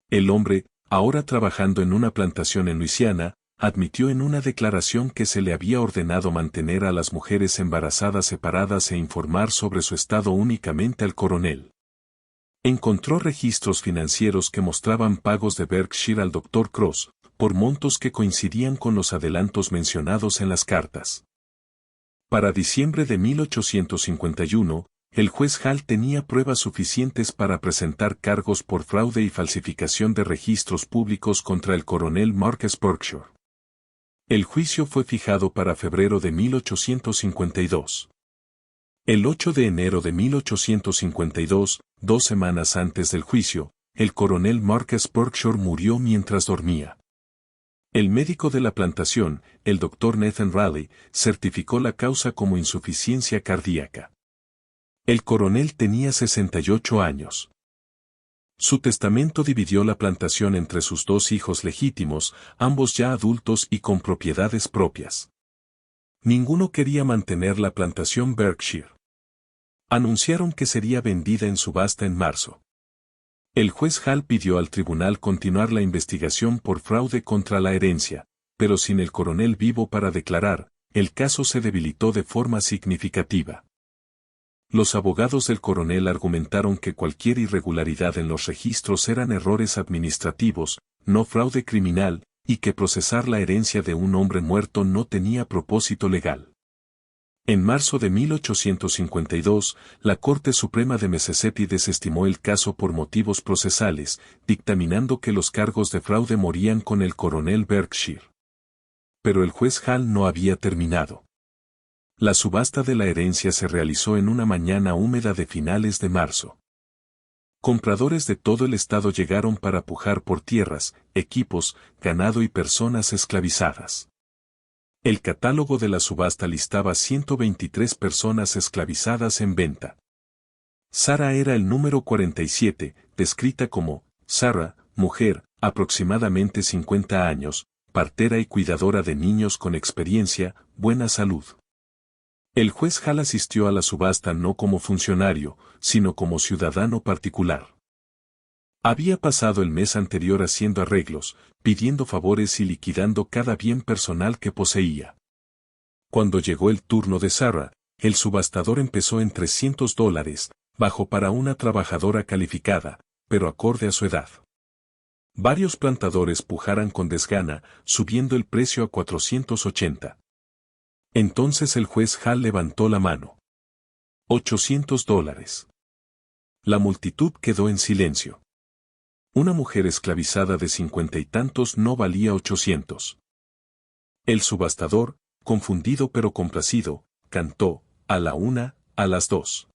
El hombre, ahora trabajando en una plantación en Luisiana, admitió en una declaración que se le había ordenado mantener a las mujeres embarazadas separadas e informar sobre su estado únicamente al coronel. Encontró registros financieros que mostraban pagos de Berkshire al Dr. Cross, por montos que coincidían con los adelantos mencionados en las cartas. Para diciembre de 1851, el juez Hall tenía pruebas suficientes para presentar cargos por fraude y falsificación de registros públicos contra el coronel Marcus Berkshire. El juicio fue fijado para febrero de 1852. El 8 de enero de 1852, 2 semanas antes del juicio, el coronel Marcus Berkshire murió mientras dormía. El médico de la plantación, el Dr. Nathan Raleigh, certificó la causa como insuficiencia cardíaca. El coronel tenía 68 años. Su testamento dividió la plantación entre sus 2 hijos legítimos, ambos ya adultos y con propiedades propias. Ninguno quería mantener la plantación Berkshire. Anunciaron que sería vendida en subasta en marzo. El juez Hall pidió al tribunal continuar la investigación por fraude contra la herencia, pero sin el coronel vivo para declarar, el caso se debilitó de forma significativa. Los abogados del coronel argumentaron que cualquier irregularidad en los registros eran errores administrativos, no fraude criminal, y que procesar la herencia de un hombre muerto no tenía propósito legal. En marzo de 1852, la Corte Suprema de Mississippi desestimó el caso por motivos procesales, dictaminando que los cargos de fraude morían con el coronel Berkshire. Pero el juez Hall no había terminado. La subasta de la herencia se realizó en una mañana húmeda de finales de marzo. Compradores de todo el estado llegaron para pujar por tierras, equipos, ganado y personas esclavizadas. El catálogo de la subasta listaba 123 personas esclavizadas en venta. Sarah era el número 47, descrita como Sarah, mujer, aproximadamente 50 años, partera y cuidadora de niños con experiencia, buena salud. El juez Hall asistió a la subasta no como funcionario, sino como ciudadano particular. Había pasado el mes anterior haciendo arreglos, pidiendo favores y liquidando cada bien personal que poseía. Cuando llegó el turno de Sarah, el subastador empezó en $300, bajo para una trabajadora calificada, pero acorde a su edad. Varios plantadores pujaran con desgana, subiendo el precio a $480. Entonces el juez Hall levantó la mano. $800. La multitud quedó en silencio. Una mujer esclavizada de 50 y tantos no valía 800. El subastador, confundido pero complacido, cantó, a la 1, a las 2.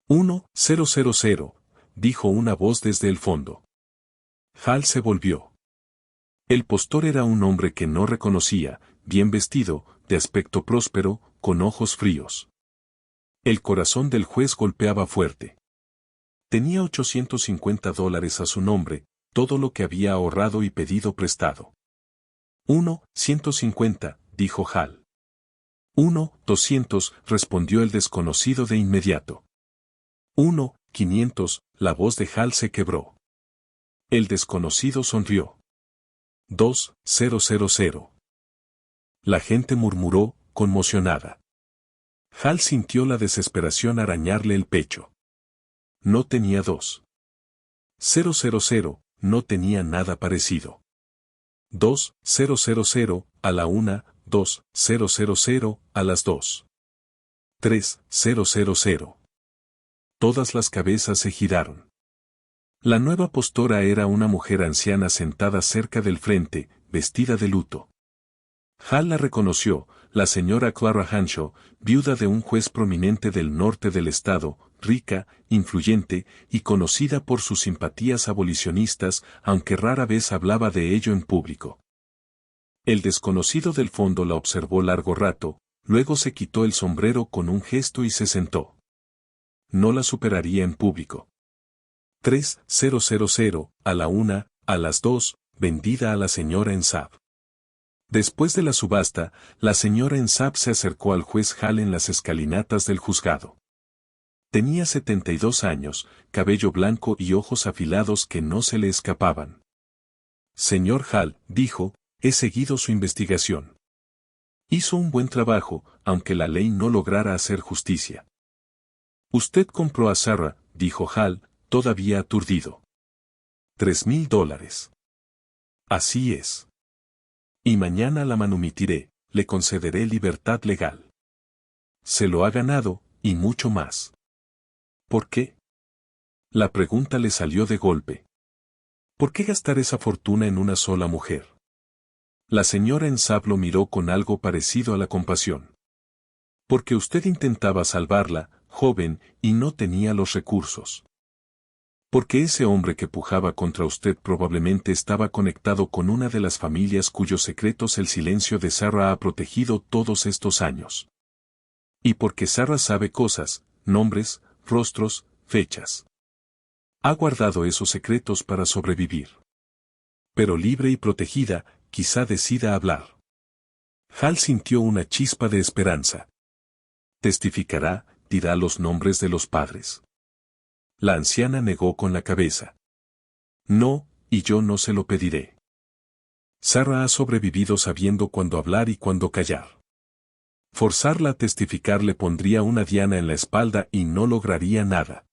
1,000, dijo una voz desde el fondo. Hall se volvió. El postor era un hombre que no reconocía, bien vestido, de aspecto próspero, con ojos fríos. El corazón del juez golpeaba fuerte. Tenía $850 a su nombre, todo lo que había ahorrado y pedido prestado. 150, dijo Hall. 200, respondió el desconocido de inmediato. 500, la voz de Hall se quebró. El desconocido sonrió. 2,000. La gente murmuró, conmocionada. Hall sintió la desesperación arañarle el pecho. No tenía 2,000, no tenía nada parecido. 2,000, a la 1, 2,000, a las 2. 3,000. Todas las cabezas se giraron. La nueva postora era una mujer anciana sentada cerca del frente, vestida de luto. Hall la reconoció, la señora Clara Hanshaw, viuda de un juez prominente del norte del estado, rica, influyente y conocida por sus simpatías abolicionistas, aunque rara vez hablaba de ello en público. El desconocido del fondo la observó largo rato, luego se quitó el sombrero con un gesto y se sentó. No la superaría en público. 3,000, a la 1, a las 2, vendida a la señora Ensab. Después de la subasta, la señora Ensab se acercó al juez Hall en las escalinatas del juzgado. Tenía 72 años, cabello blanco y ojos afilados que no se le escapaban. Señor Hall, dijo, he seguido su investigación. Hizo un buen trabajo, aunque la ley no lograra hacer justicia. Usted compró a Sarah, dijo Hall, todavía aturdido. $3,000. Así es. Y mañana la manumitiré, le concederé libertad legal. Se lo ha ganado, y mucho más. ¿Por qué? La pregunta le salió de golpe. ¿Por qué gastar esa fortuna en una sola mujer? La señora Ensab lo miró con algo parecido a la compasión. Porque usted intentaba salvarla, joven, y no tenía los recursos. Porque ese hombre que pujaba contra usted probablemente estaba conectado con una de las familias cuyos secretos el silencio de Sarah ha protegido todos estos años. Y porque Sarah sabe cosas, nombres, rostros, fechas. Ha guardado esos secretos para sobrevivir. Pero libre y protegida, quizá decida hablar. Hall sintió una chispa de esperanza. Testificará, dirá los nombres de los padres. La anciana negó con la cabeza. No, y yo no se lo pediré. Sarah ha sobrevivido sabiendo cuándo hablar y cuándo callar. Forzarla a testificar le pondría una diana en la espalda y no lograría nada.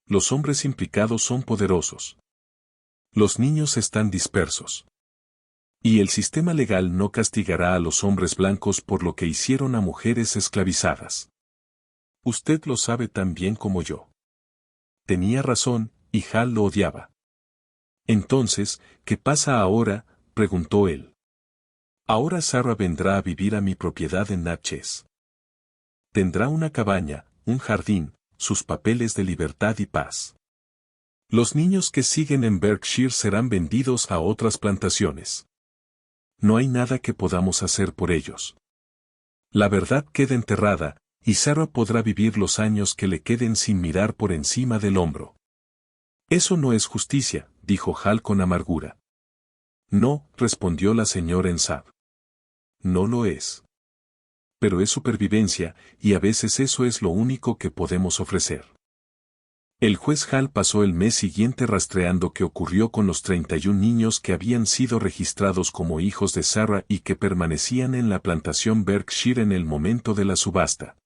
Los hombres implicados son poderosos. Los niños están dispersos. Y el sistema legal no castigará a los hombres blancos por lo que hicieron a mujeres esclavizadas. Usted lo sabe tan bien como yo. Tenía razón, y Hall lo odiaba. Entonces, ¿qué pasa ahora?, preguntó él. Ahora Sarah vendrá a vivir a mi propiedad en Natchez. Tendrá una cabaña, un jardín, sus papeles de libertad y paz. Los niños que siguen en Berkshire serán vendidos a otras plantaciones. No hay nada que podamos hacer por ellos. La verdad queda enterrada, y Sarah podrá vivir los años que le queden sin mirar por encima del hombro. Eso no es justicia, dijo Hall con amargura. No, respondió la señora Ensab. No lo es. pero es supervivencia, y a veces eso es lo único que podemos ofrecer. El juez Hall pasó el mes siguiente rastreando qué ocurrió con los 31 niños que habían sido registrados como hijos de Sarah y que permanecían en la plantación Berkshire en el momento de la subasta.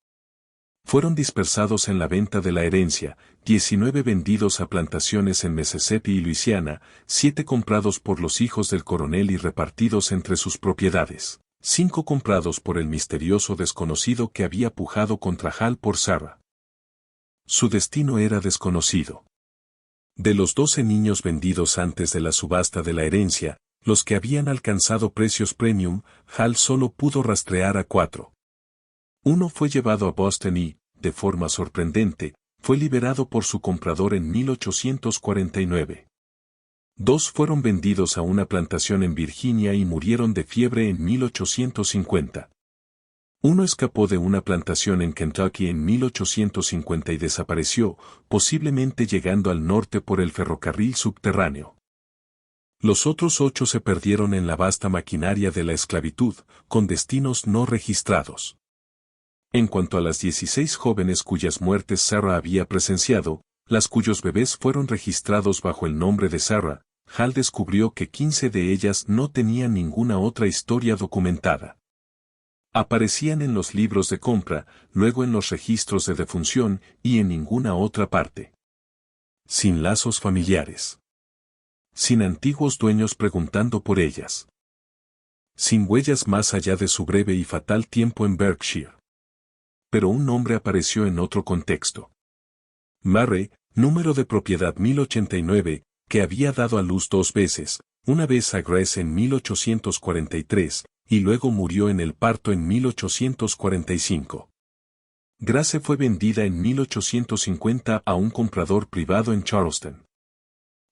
Fueron dispersados en la venta de la herencia, 19 vendidos a plantaciones en Mississippi y Luisiana, 7 comprados por los hijos del coronel y repartidos entre sus propiedades, 5 comprados por el misterioso desconocido que había pujado contra Hall por Sarah. Su destino era desconocido. De los 12 niños vendidos antes de la subasta de la herencia, los que habían alcanzado precios premium, Hall solo pudo rastrear a 4. Uno fue llevado a Boston y, de forma sorprendente, fue liberado por su comprador en 1849. 2 fueron vendidos a una plantación en Virginia y murieron de fiebre en 1850. Uno escapó de una plantación en Kentucky en 1850 y desapareció, posiblemente llegando al norte por el ferrocarril subterráneo. Los otros 8 se perdieron en la vasta maquinaria de la esclavitud, con destinos no registrados. En cuanto a las 16 jóvenes cuyas muertes Sarah había presenciado, las cuyos bebés fueron registrados bajo el nombre de Sarah, Hall descubrió que 15 de ellas no tenían ninguna otra historia documentada. Aparecían en los libros de compra, luego en los registros de defunción y en ninguna otra parte. Sin lazos familiares. Sin antiguos dueños preguntando por ellas. Sin huellas más allá de su breve y fatal tiempo en Berkshire. Pero un nombre apareció en otro contexto. Murray, número de propiedad 1089, que había dado a luz 2 veces, una vez a Grace en 1843, y luego murió en el parto en 1845. Grace fue vendida en 1850 a un comprador privado en Charleston.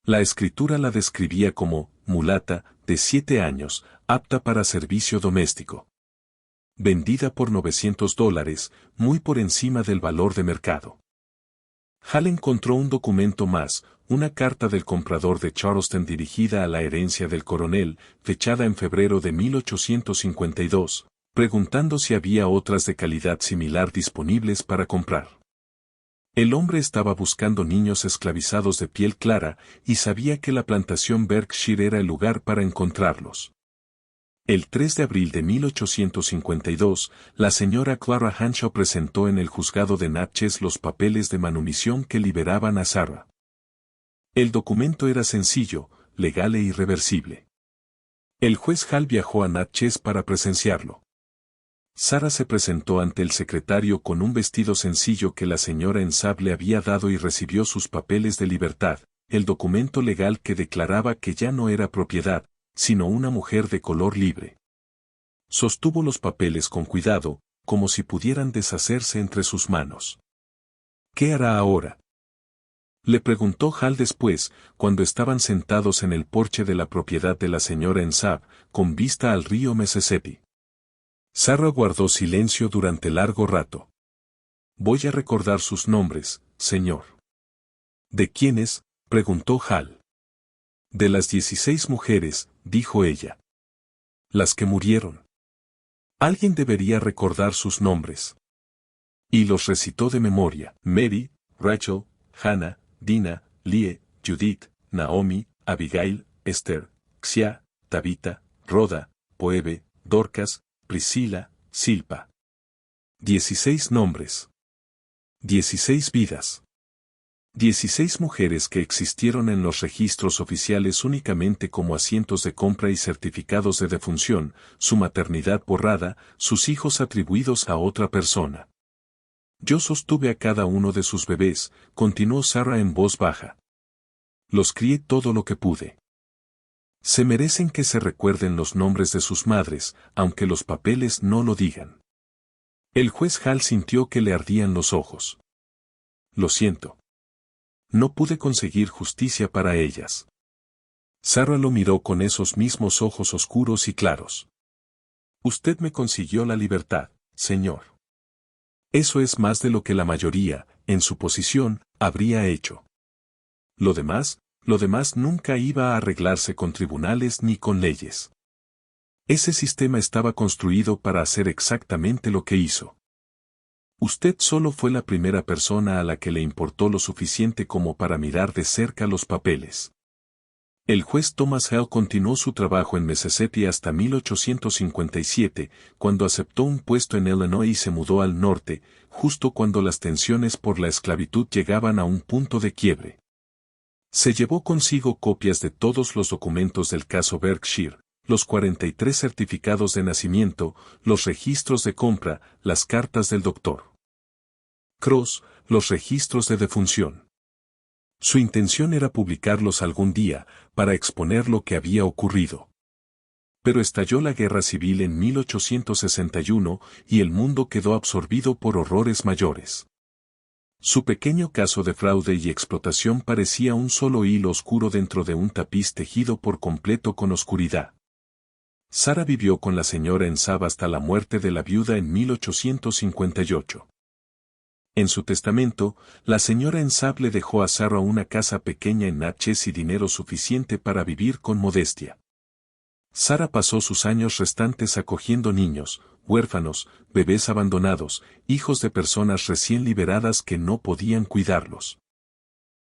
La escritura la describía como mulata, de 7 años, apta para servicio doméstico. Vendida por $900, muy por encima del valor de mercado. Hall encontró un documento más, una carta del comprador de Charleston dirigida a la herencia del coronel, fechada en febrero de 1852, preguntando si había otras de calidad similar disponibles para comprar. El hombre estaba buscando niños esclavizados de piel clara y sabía que la plantación Berkshire era el lugar para encontrarlos. El 3 de abril de 1852, la señora Clara Hanshaw presentó en el juzgado de Natchez los papeles de manumisión que liberaban a Sarah. El documento era sencillo, legal e irreversible. El juez Hall viajó a Natchez para presenciarlo. Sarah se presentó ante el secretario con un vestido sencillo que la señora Ensab le había dado y recibió sus papeles de libertad, el documento legal que declaraba que ya no era propiedad, sino una mujer de color libre. Sostuvo los papeles con cuidado, como si pudieran deshacerse entre sus manos. ¿Qué hará ahora?, le preguntó Hall después, cuando estaban sentados en el porche de la propiedad de la señora Ensab, con vista al río Mississippi. Sarah guardó silencio durante largo rato. Voy a recordar sus nombres, señor. ¿De quiénes?, preguntó Hall. De las 16 mujeres, dijo ella. Las que murieron. Alguien debería recordar sus nombres. Y los recitó de memoria: Mary, Rachel, Hannah, Dina, Lie, Judith, Naomi, Abigail, Esther, Xia, Tabitha, Rhoda, Phoebe, Dorcas, Priscila, Silpa. 16 nombres. 16 vidas. 16 mujeres que existieron en los registros oficiales únicamente como asientos de compra y certificados de defunción, su maternidad borrada, sus hijos atribuidos a otra persona. Yo sostuve a cada uno de sus bebés, continuó Sarah en voz baja. Los crié todo lo que pude. Se merecen que se recuerden los nombres de sus madres, aunque los papeles no lo digan. El juez Hall sintió que le ardían los ojos. Lo siento. No pude conseguir justicia para ellas. Sarah lo miró con esos mismos ojos oscuros y claros. Usted me consiguió la libertad, señor. Eso es más de lo que la mayoría, en su posición, habría hecho. Lo demás nunca iba a arreglarse con tribunales ni con leyes. Ese sistema estaba construido para hacer exactamente lo que hizo. Usted solo fue la primera persona a la que le importó lo suficiente como para mirar de cerca los papeles. El juez Thomas Hale continuó su trabajo en Mississippi hasta 1857, cuando aceptó un puesto en Illinois y se mudó al norte, justo cuando las tensiones por la esclavitud llegaban a un punto de quiebre. Se llevó consigo copias de todos los documentos del caso Berkshire, los 43 certificados de nacimiento, los registros de compra, las cartas del Dr. Cross, los registros de defunción. Su intención era publicarlos algún día, para exponer lo que había ocurrido. Pero estalló la guerra civil en 1861 y el mundo quedó absorbido por horrores mayores. Su pequeño caso de fraude y explotación parecía un solo hilo oscuro dentro de un tapiz tejido por completo con oscuridad. Sarah vivió con la señora Ensab hasta la muerte de la viuda en 1858. En su testamento, la señora Ensab le dejó a Sarah una casa pequeña en Natchez y dinero suficiente para vivir con modestia. Sarah pasó sus años restantes acogiendo niños, huérfanos, bebés abandonados, hijos de personas recién liberadas que no podían cuidarlos.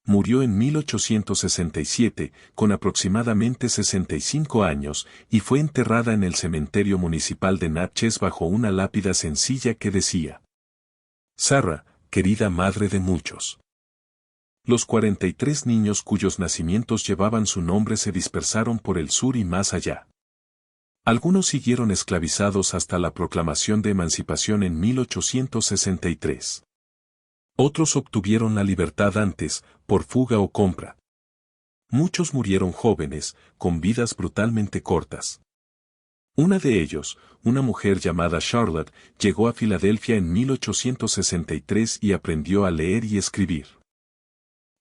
Murió en 1867, con aproximadamente 65 años, y fue enterrada en el cementerio municipal de Natchez bajo una lápida sencilla que decía: Sarah, querida madre de muchos. Los 43 niños cuyos nacimientos llevaban su nombre se dispersaron por el sur y más allá. Algunos siguieron esclavizados hasta la proclamación de emancipación en 1863. Otros obtuvieron la libertad antes, por fuga o compra. Muchos murieron jóvenes, con vidas brutalmente cortas. Una de ellos, una mujer llamada Charlotte, llegó a Filadelfia en 1863 y aprendió a leer y escribir.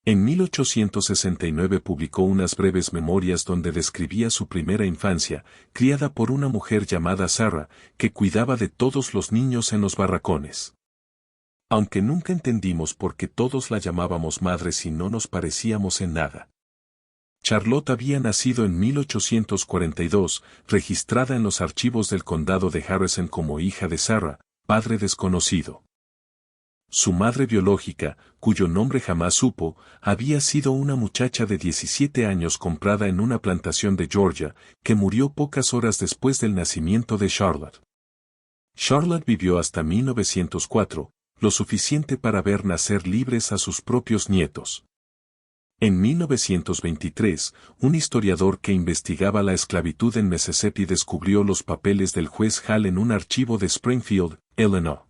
En 1869 publicó unas breves memorias donde describía su primera infancia, criada por una mujer llamada Sarah, que cuidaba de todos los niños en los barracones. Aunque nunca entendimos por qué todos la llamábamos madre si no nos parecíamos en nada. Charlotte había nacido en 1842, registrada en los archivos del condado de Harrison como hija de Sarah, padre desconocido. Su madre biológica, cuyo nombre jamás supo, había sido una muchacha de 17 años comprada en una plantación de Georgia, que murió pocas horas después del nacimiento de Charlotte. Charlotte vivió hasta 1904, lo suficiente para ver nacer libres a sus propios nietos. En 1923, un historiador que investigaba la esclavitud en Mississippi descubrió los papeles del juez Hall en un archivo de Springfield, Illinois.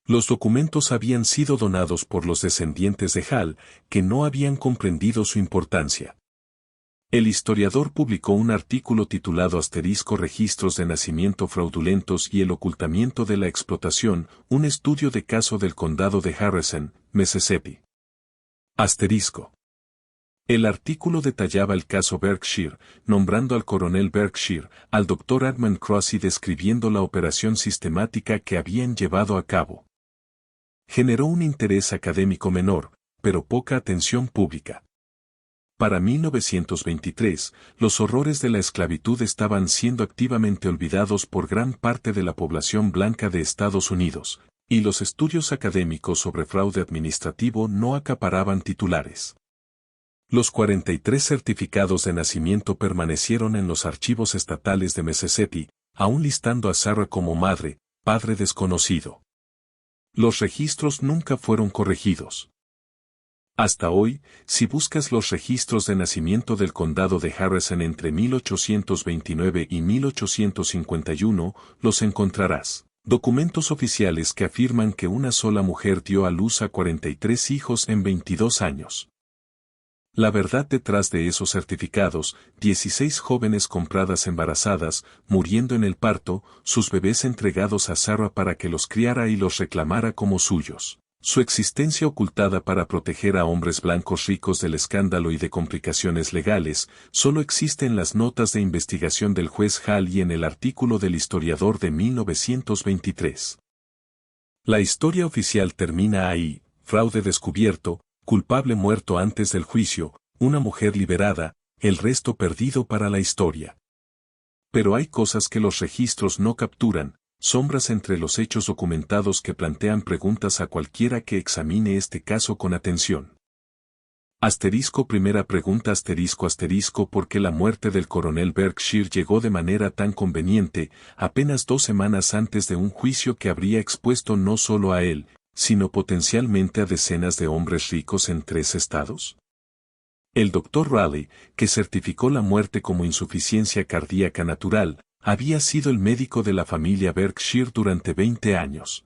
Los documentos habían sido donados por los descendientes de Hall, que no habían comprendido su importancia. El historiador publicó un artículo titulado Registros de nacimiento fraudulentos y el ocultamiento de la explotación, un estudio de caso del condado de Harrison, Mississippi. El artículo detallaba el caso Berkshire, nombrando al coronel Berkshire, al Dr. Edmund Cross y describiendo la operación sistemática que habían llevado a cabo. Generó un interés académico menor, pero poca atención pública. Para 1923, los horrores de la esclavitud estaban siendo activamente olvidados por gran parte de la población blanca de Estados Unidos, y los estudios académicos sobre fraude administrativo no acaparaban titulares. Los 43 certificados de nacimiento permanecieron en los archivos estatales de Mississippi, aún listando a Sarah como madre, padre desconocido. Los registros nunca fueron corregidos. Hasta hoy, si buscas los registros de nacimiento del condado de Harrison entre 1829 y 1851, los encontrarás. Documentos oficiales que afirman que una sola mujer dio a luz a 43 hijos en 22 años. La verdad detrás de esos certificados, 16 jóvenes compradas embarazadas, muriendo en el parto, sus bebés entregados a Sarah para que los criara y los reclamara como suyos. Su existencia ocultada para proteger a hombres blancos ricos del escándalo y de complicaciones legales, solo existe en las notas de investigación del juez Hall y en el artículo del historiador de 1923. La historia oficial termina ahí: fraude descubierto, culpable muerto antes del juicio, una mujer liberada, el resto perdido para la historia. Pero hay cosas que los registros no capturan, sombras entre los hechos documentados que plantean preguntas a cualquiera que examine este caso con atención. Primera pregunta ¿por qué la muerte del coronel Berkshire llegó de manera tan conveniente, apenas 2 semanas antes de un juicio que habría expuesto no solo a él, sino potencialmente a decenas de hombres ricos en 3 estados? El Dr. Raleigh, que certificó la muerte como insuficiencia cardíaca natural, había sido el médico de la familia Berkshire durante 20 años.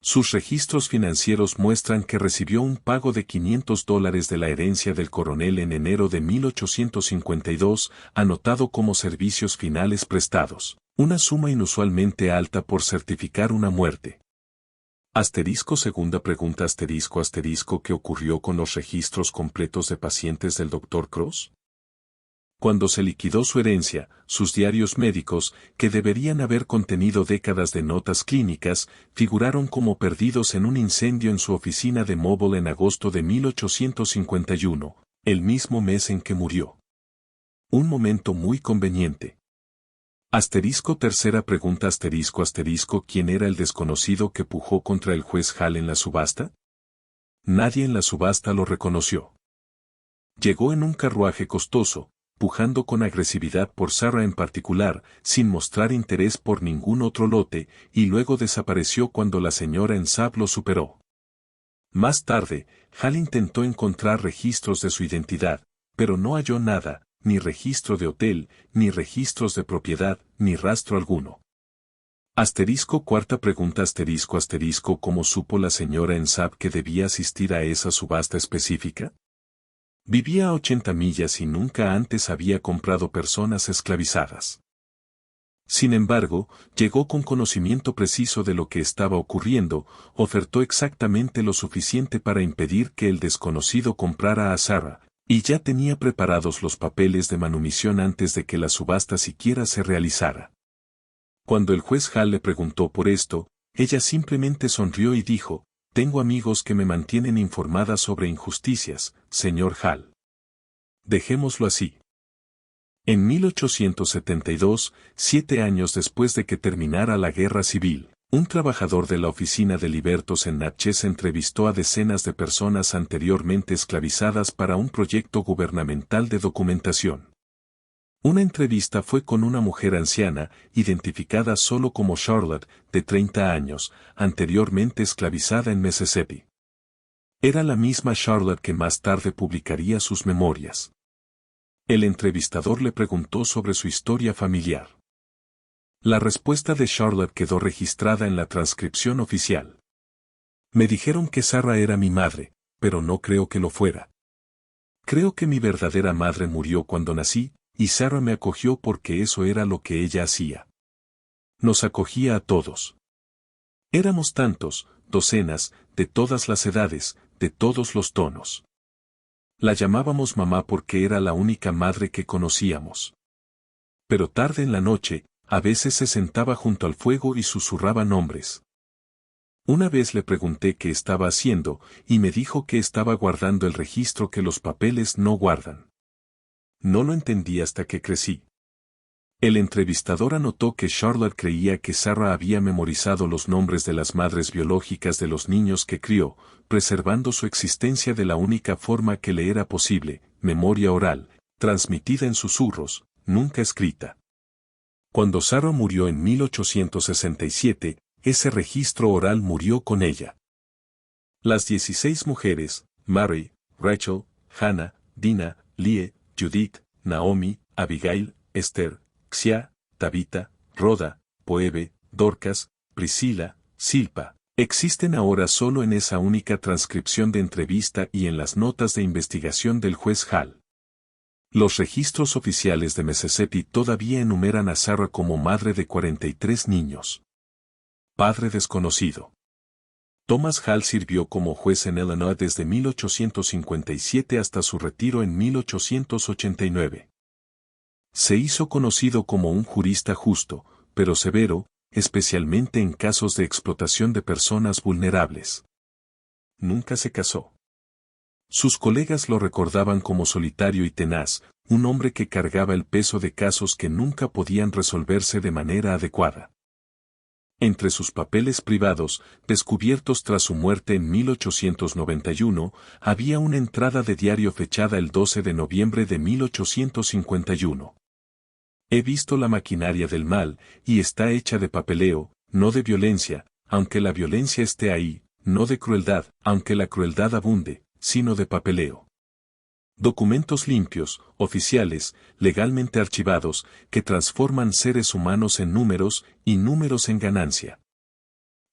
Sus registros financieros muestran que recibió un pago de $500 de la herencia del coronel en enero de 1852, anotado como servicios finales prestados, una suma inusualmente alta por certificar una muerte. Segunda pregunta ¿qué ocurrió con los registros completos de pacientes del Dr. Cross? Cuando se liquidó su herencia, sus diarios médicos, que deberían haber contenido décadas de notas clínicas, figuraron como perdidos en un incendio en su oficina de Mobile en agosto de 1851, el mismo mes en que murió. Un momento muy conveniente. Tercera pregunta ¿quién era el desconocido que pujó contra el juez Hall en la subasta? Nadie en la subasta lo reconoció. Llegó en un carruaje costoso, pujando con agresividad por Sarah en particular, sin mostrar interés por ningún otro lote, y luego desapareció cuando la señora Ensab lo superó. Más tarde, Hall intentó encontrar registros de su identidad, pero no halló nada, ni registro de hotel, ni registros de propiedad, ni rastro alguno. Cuarta pregunta ¿cómo supo la señora Ensab que debía asistir a esa subasta específica? Vivía a 80 millas y nunca antes había comprado personas esclavizadas. Sin embargo, llegó con conocimiento preciso de lo que estaba ocurriendo, ofertó exactamente lo suficiente para impedir que el desconocido comprara a Sarah, y ya tenía preparados los papeles de manumisión antes de que la subasta siquiera se realizara. Cuando el juez Hall le preguntó por esto, ella simplemente sonrió y dijo: «Tengo amigos que me mantienen informada sobre injusticias, señor Hall. Dejémoslo así». En 1872, 7 años después de que terminara la guerra civil, un trabajador de la oficina de Libertos en Natchez entrevistó a decenas de personas anteriormente esclavizadas para un proyecto gubernamental de documentación. Una entrevista fue con una mujer anciana, identificada solo como Charlotte, de 30 años, anteriormente esclavizada en Mississippi. Era la misma Charlotte que más tarde publicaría sus memorias. El entrevistador le preguntó sobre su historia familiar. La respuesta de Charlotte quedó registrada en la transcripción oficial. «Me dijeron que Sarah era mi madre, pero no creo que lo fuera. Creo que mi verdadera madre murió cuando nací, y Sarah me acogió porque eso era lo que ella hacía. Nos acogía a todos. Éramos tantos, docenas, de todas las edades, de todos los tonos. La llamábamos mamá porque era la única madre que conocíamos. Pero tarde en la noche, a veces se sentaba junto al fuego y susurraba nombres. Una vez le pregunté qué estaba haciendo, y me dijo que estaba guardando el registro que los papeles no guardan. No lo entendí hasta que crecí». El entrevistador anotó que Charlotte creía que Sarah había memorizado los nombres de las madres biológicas de los niños que crió, preservando su existencia de la única forma que le era posible, memoria oral, transmitida en susurros, nunca escrita. Cuando Sarah murió en 1867, ese registro oral murió con ella. Las 16 mujeres, Mary, Rachel, Hannah, Dinah, Lie, Judith, Naomi, Abigail, Esther, Xia, Tabitha, Rhoda, Phoebe, Dorcas, Priscilla, Silpa, existen ahora solo en esa única transcripción de entrevista y en las notas de investigación del juez Hall. Los registros oficiales de Mississippi todavía enumeran a Sarah como madre de 43 niños. Padre desconocido. Thomas Hall sirvió como juez en Illinois desde 1857 hasta su retiro en 1889. Se hizo conocido como un jurista justo, pero severo, especialmente en casos de explotación de personas vulnerables. Nunca se casó. Sus colegas lo recordaban como solitario y tenaz, un hombre que cargaba el peso de casos que nunca podían resolverse de manera adecuada. Entre sus papeles privados, descubiertos tras su muerte en 1891, había una entrada de diario fechada el 12 de noviembre de 1851. He visto la maquinaria del mal, y está hecha de papeleo, no de violencia, aunque la violencia esté ahí, no de crueldad, aunque la crueldad abunde, sino de papeleo. Documentos limpios, oficiales, legalmente archivados, que transforman seres humanos en números y números en ganancia.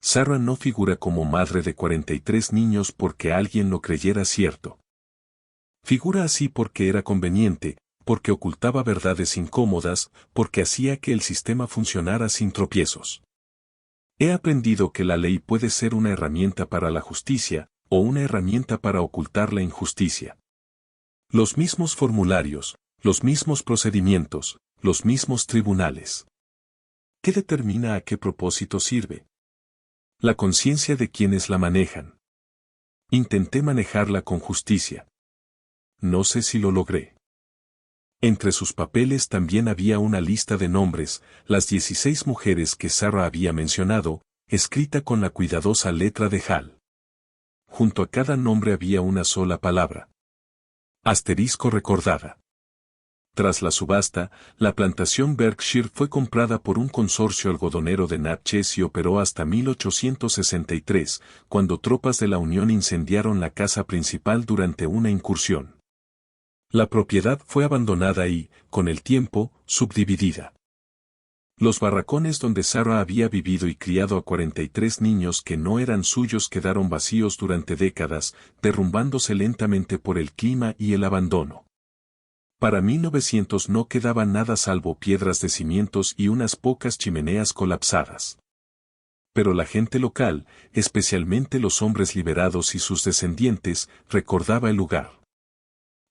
Sarah no figura como madre de 43 niños porque alguien lo creyera cierto. Figura así porque era conveniente, porque ocultaba verdades incómodas, porque hacía que el sistema funcionara sin tropiezos. He aprendido que la ley puede ser una herramienta para la justicia, o una herramienta para ocultar la injusticia. Los mismos formularios, los mismos procedimientos, los mismos tribunales. ¿Qué determina a qué propósito sirve? La conciencia de quienes la manejan. Intenté manejarla con justicia. No sé si lo logré. Entre sus papeles también había una lista de nombres, las 16 mujeres que Sarah había mencionado, escrita con la cuidadosa letra de Hal. Junto a cada nombre había una sola palabra. Asterisco recordada. Tras la subasta, la plantación Berkshire fue comprada por un consorcio algodonero de Natchez y operó hasta 1863, cuando tropas de la Unión incendiaron la casa principal durante una incursión. La propiedad fue abandonada y, con el tiempo, subdividida. Los barracones donde Sarah había vivido y criado a 43 niños que no eran suyos quedaron vacíos durante décadas, derrumbándose lentamente por el clima y el abandono. Para 1900 no quedaba nada salvo piedras de cimientos y unas pocas chimeneas colapsadas. Pero la gente local, especialmente los hombres liberados y sus descendientes, recordaba el lugar.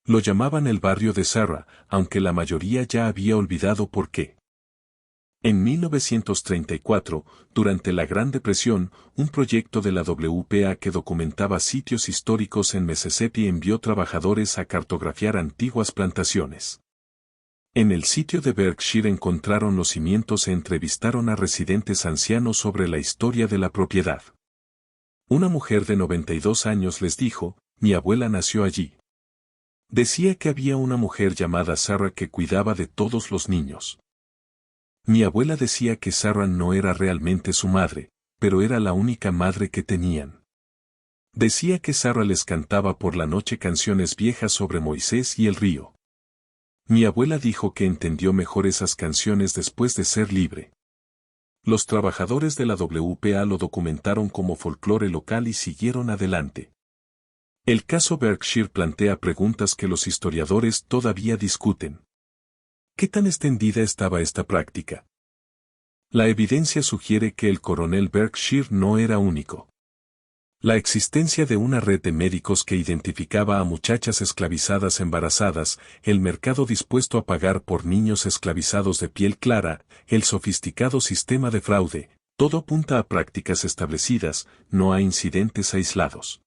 Lo llamaban el barrio de Sarah, aunque la mayoría ya había olvidado por qué. En 1934, durante la Gran Depresión, un proyecto de la WPA que documentaba sitios históricos en Mississippi envió trabajadores a cartografiar antiguas plantaciones. En el sitio de Berkshire encontraron los cimientos e entrevistaron a residentes ancianos sobre la historia de la propiedad. Una mujer de 92 años les dijo, mi abuela nació allí. Decía que había una mujer llamada Sarah que cuidaba de todos los niños. Mi abuela decía que Sarah no era realmente su madre, pero era la única madre que tenían. Decía que Sarah les cantaba por la noche canciones viejas sobre Moisés y el río. Mi abuela dijo que entendió mejor esas canciones después de ser libre. Los trabajadores de la WPA lo documentaron como folclore local y siguieron adelante. El caso Berkshire plantea preguntas que los historiadores todavía discuten. ¿Qué tan extendida estaba esta práctica? La evidencia sugiere que el coronel Berkshire no era único. La existencia de una red de médicos que identificaba a muchachas esclavizadas embarazadas, el mercado dispuesto a pagar por niños esclavizados de piel clara, el sofisticado sistema de fraude, todo apunta a prácticas establecidas, no a incidentes aislados.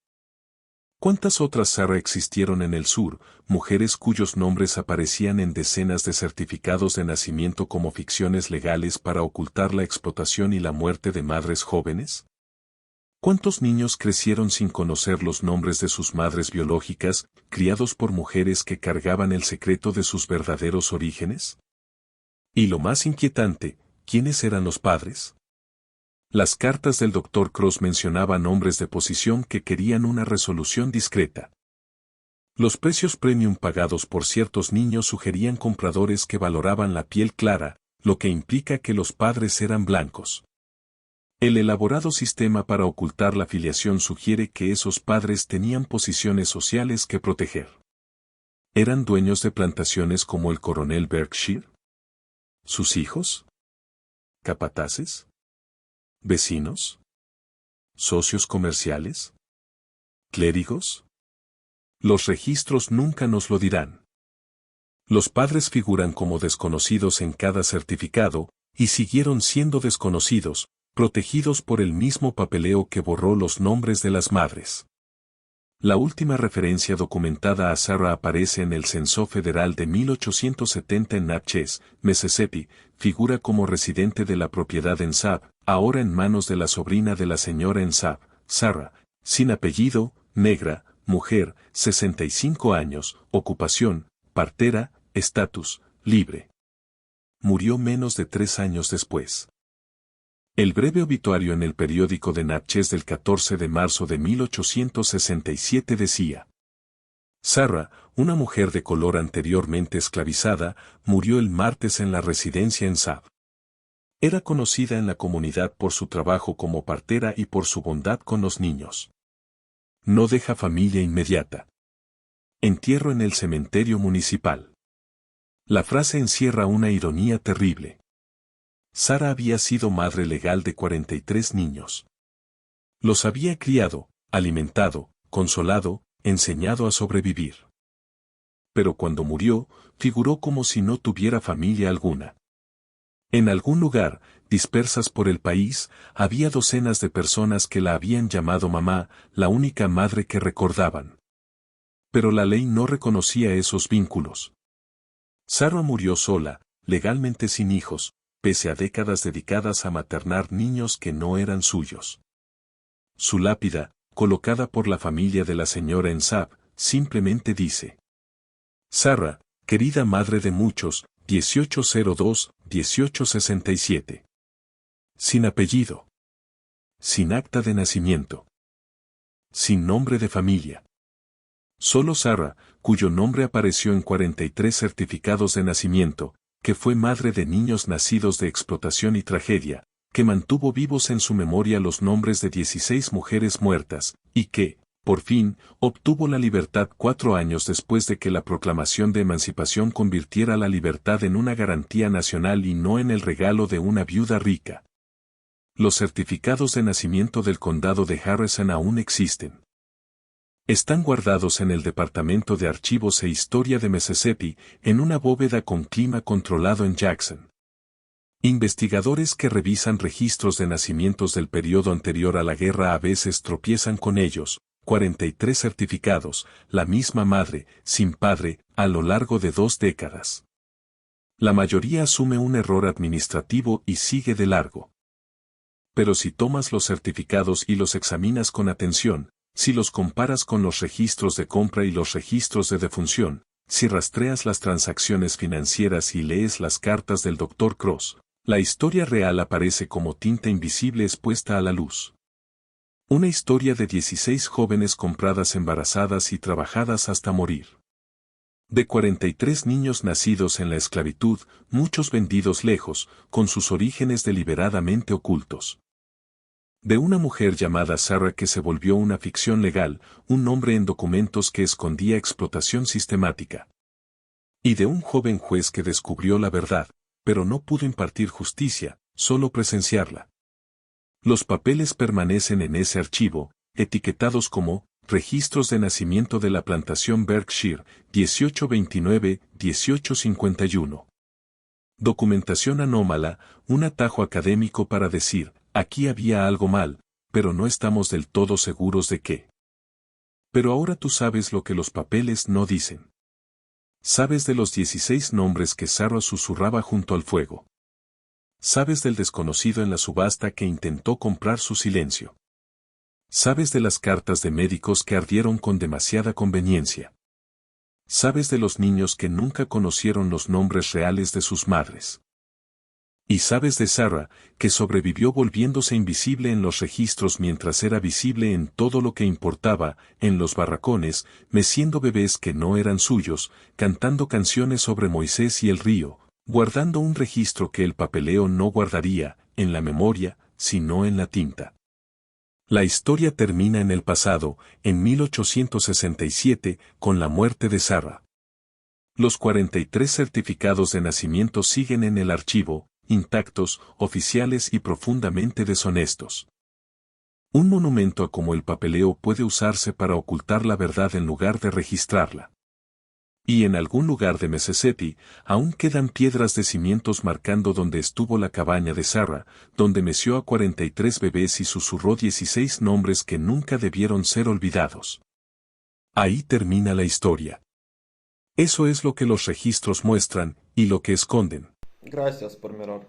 ¿Cuántas otras Sarah existieron en el sur, mujeres cuyos nombres aparecían en decenas de certificados de nacimiento como ficciones legales para ocultar la explotación y la muerte de madres jóvenes? ¿Cuántos niños crecieron sin conocer los nombres de sus madres biológicas, criados por mujeres que cargaban el secreto de sus verdaderos orígenes? Y lo más inquietante, ¿quiénes eran los padres? Las cartas del Dr. Cross mencionaban hombres de posición que querían una resolución discreta. Los precios premium pagados por ciertos niños sugerían compradores que valoraban la piel clara, lo que implica que los padres eran blancos. El elaborado sistema para ocultar la filiación sugiere que esos padres tenían posiciones sociales que proteger. ¿Eran dueños de plantaciones como el coronel Berkshire? ¿Sus hijos? ¿Capataces? ¿Vecinos? ¿Socios comerciales? ¿Clérigos? Los registros nunca nos lo dirán. Los padres figuran como desconocidos en cada certificado, y siguieron siendo desconocidos, protegidos por el mismo papeleo que borró los nombres de las madres. La última referencia documentada a Sarah aparece en el Censo Federal de 1870 en Natchez, Mississippi, figura como residente de la propiedad en Saab, ahora en manos de la sobrina de la señora en Saab, Sarah, sin apellido, negra, mujer, 65 años, ocupación, partera, estatus, libre. Murió menos de 3 años después. El breve obituario en el periódico de Natchez del 14 de marzo de 1867 decía: Sarah, una mujer de color anteriormente esclavizada, murió el martes en la residencia en Saab. Era conocida en la comunidad por su trabajo como partera y por su bondad con los niños. No deja familia inmediata. Entierro en el cementerio municipal. La frase encierra una ironía terrible. Sarah había sido madre legal de 43 niños. Los había criado, alimentado, consolado, enseñado a sobrevivir. Pero cuando murió, figuró como si no tuviera familia alguna. En algún lugar, dispersas por el país, había docenas de personas que la habían llamado mamá, la única madre que recordaban. Pero la ley no reconocía esos vínculos. Sarah murió sola, legalmente sin hijos, pese a décadas dedicadas a maternar niños que no eran suyos. Su lápida, colocada por la familia de la señora en Saab, simplemente dice: Sarah, querida madre de muchos, 1802-1867. Sin apellido. Sin acta de nacimiento. Sin nombre de familia. Solo Sarah, cuyo nombre apareció en 43 certificados de nacimiento, que fue madre de niños nacidos de explotación y tragedia, que mantuvo vivos en su memoria los nombres de 16 mujeres muertas, y que, por fin, obtuvo la libertad 4 años después de que la proclamación de emancipación convirtiera la libertad en una garantía nacional y no en el regalo de una viuda rica. Los certificados de nacimiento del condado de Harrison aún existen. Están guardados en el Departamento de Archivos e Historia de Mississippi, en una bóveda con clima controlado en Jackson. Investigadores que revisan registros de nacimientos del periodo anterior a la guerra a veces tropiezan con ellos: 43 certificados, la misma madre, sin padre, a lo largo de 2 décadas. La mayoría asume un error administrativo y sigue de largo. Pero si tomas los certificados y los examinas con atención, si los comparas con los registros de compra y los registros de defunción, si rastreas las transacciones financieras y lees las cartas del Dr. Cross, la historia real aparece como tinta invisible expuesta a la luz. Una historia de 16 jóvenes compradas embarazadas y trabajadas hasta morir. De 43 niños nacidos en la esclavitud, muchos vendidos lejos, con sus orígenes deliberadamente ocultos. De una mujer llamada Sarah que se volvió una ficción legal, un nombre en documentos que escondía explotación sistemática. Y de un joven juez que descubrió la verdad, pero no pudo impartir justicia, solo presenciarla. Los papeles permanecen en ese archivo, etiquetados como Registros de Nacimiento de la Plantación Berkshire, 1829-1851. Documentación anómala, un atajo académico para decir: aquí había algo mal, pero no estamos del todo seguros de qué. Pero ahora tú sabes lo que los papeles no dicen. Sabes de los 16 nombres que Sarah susurraba junto al fuego. Sabes del desconocido en la subasta que intentó comprar su silencio. Sabes de las cartas de médicos que ardieron con demasiada conveniencia. Sabes de los niños que nunca conocieron los nombres reales de sus madres. Y sabes de Sarah, que sobrevivió volviéndose invisible en los registros mientras era visible en todo lo que importaba, en los barracones, meciendo bebés que no eran suyos, cantando canciones sobre Moisés y el río, guardando un registro que el papeleo no guardaría, en la memoria, sino en la tinta. La historia termina en el pasado, en 1867, con la muerte de Sarah. Los 43 certificados de nacimiento siguen en el archivo, intactos, oficiales y profundamente deshonestos. Un monumento a cómo el papeleo puede usarse para ocultar la verdad en lugar de registrarla. Y en algún lugar de Mississippi, aún quedan piedras de cimientos marcando donde estuvo la cabaña de Sarah, donde meció a 43 bebés y susurró 16 nombres que nunca debieron ser olvidados. Ahí termina la historia. Eso es lo que los registros muestran y lo que esconden. Gracias por mirar.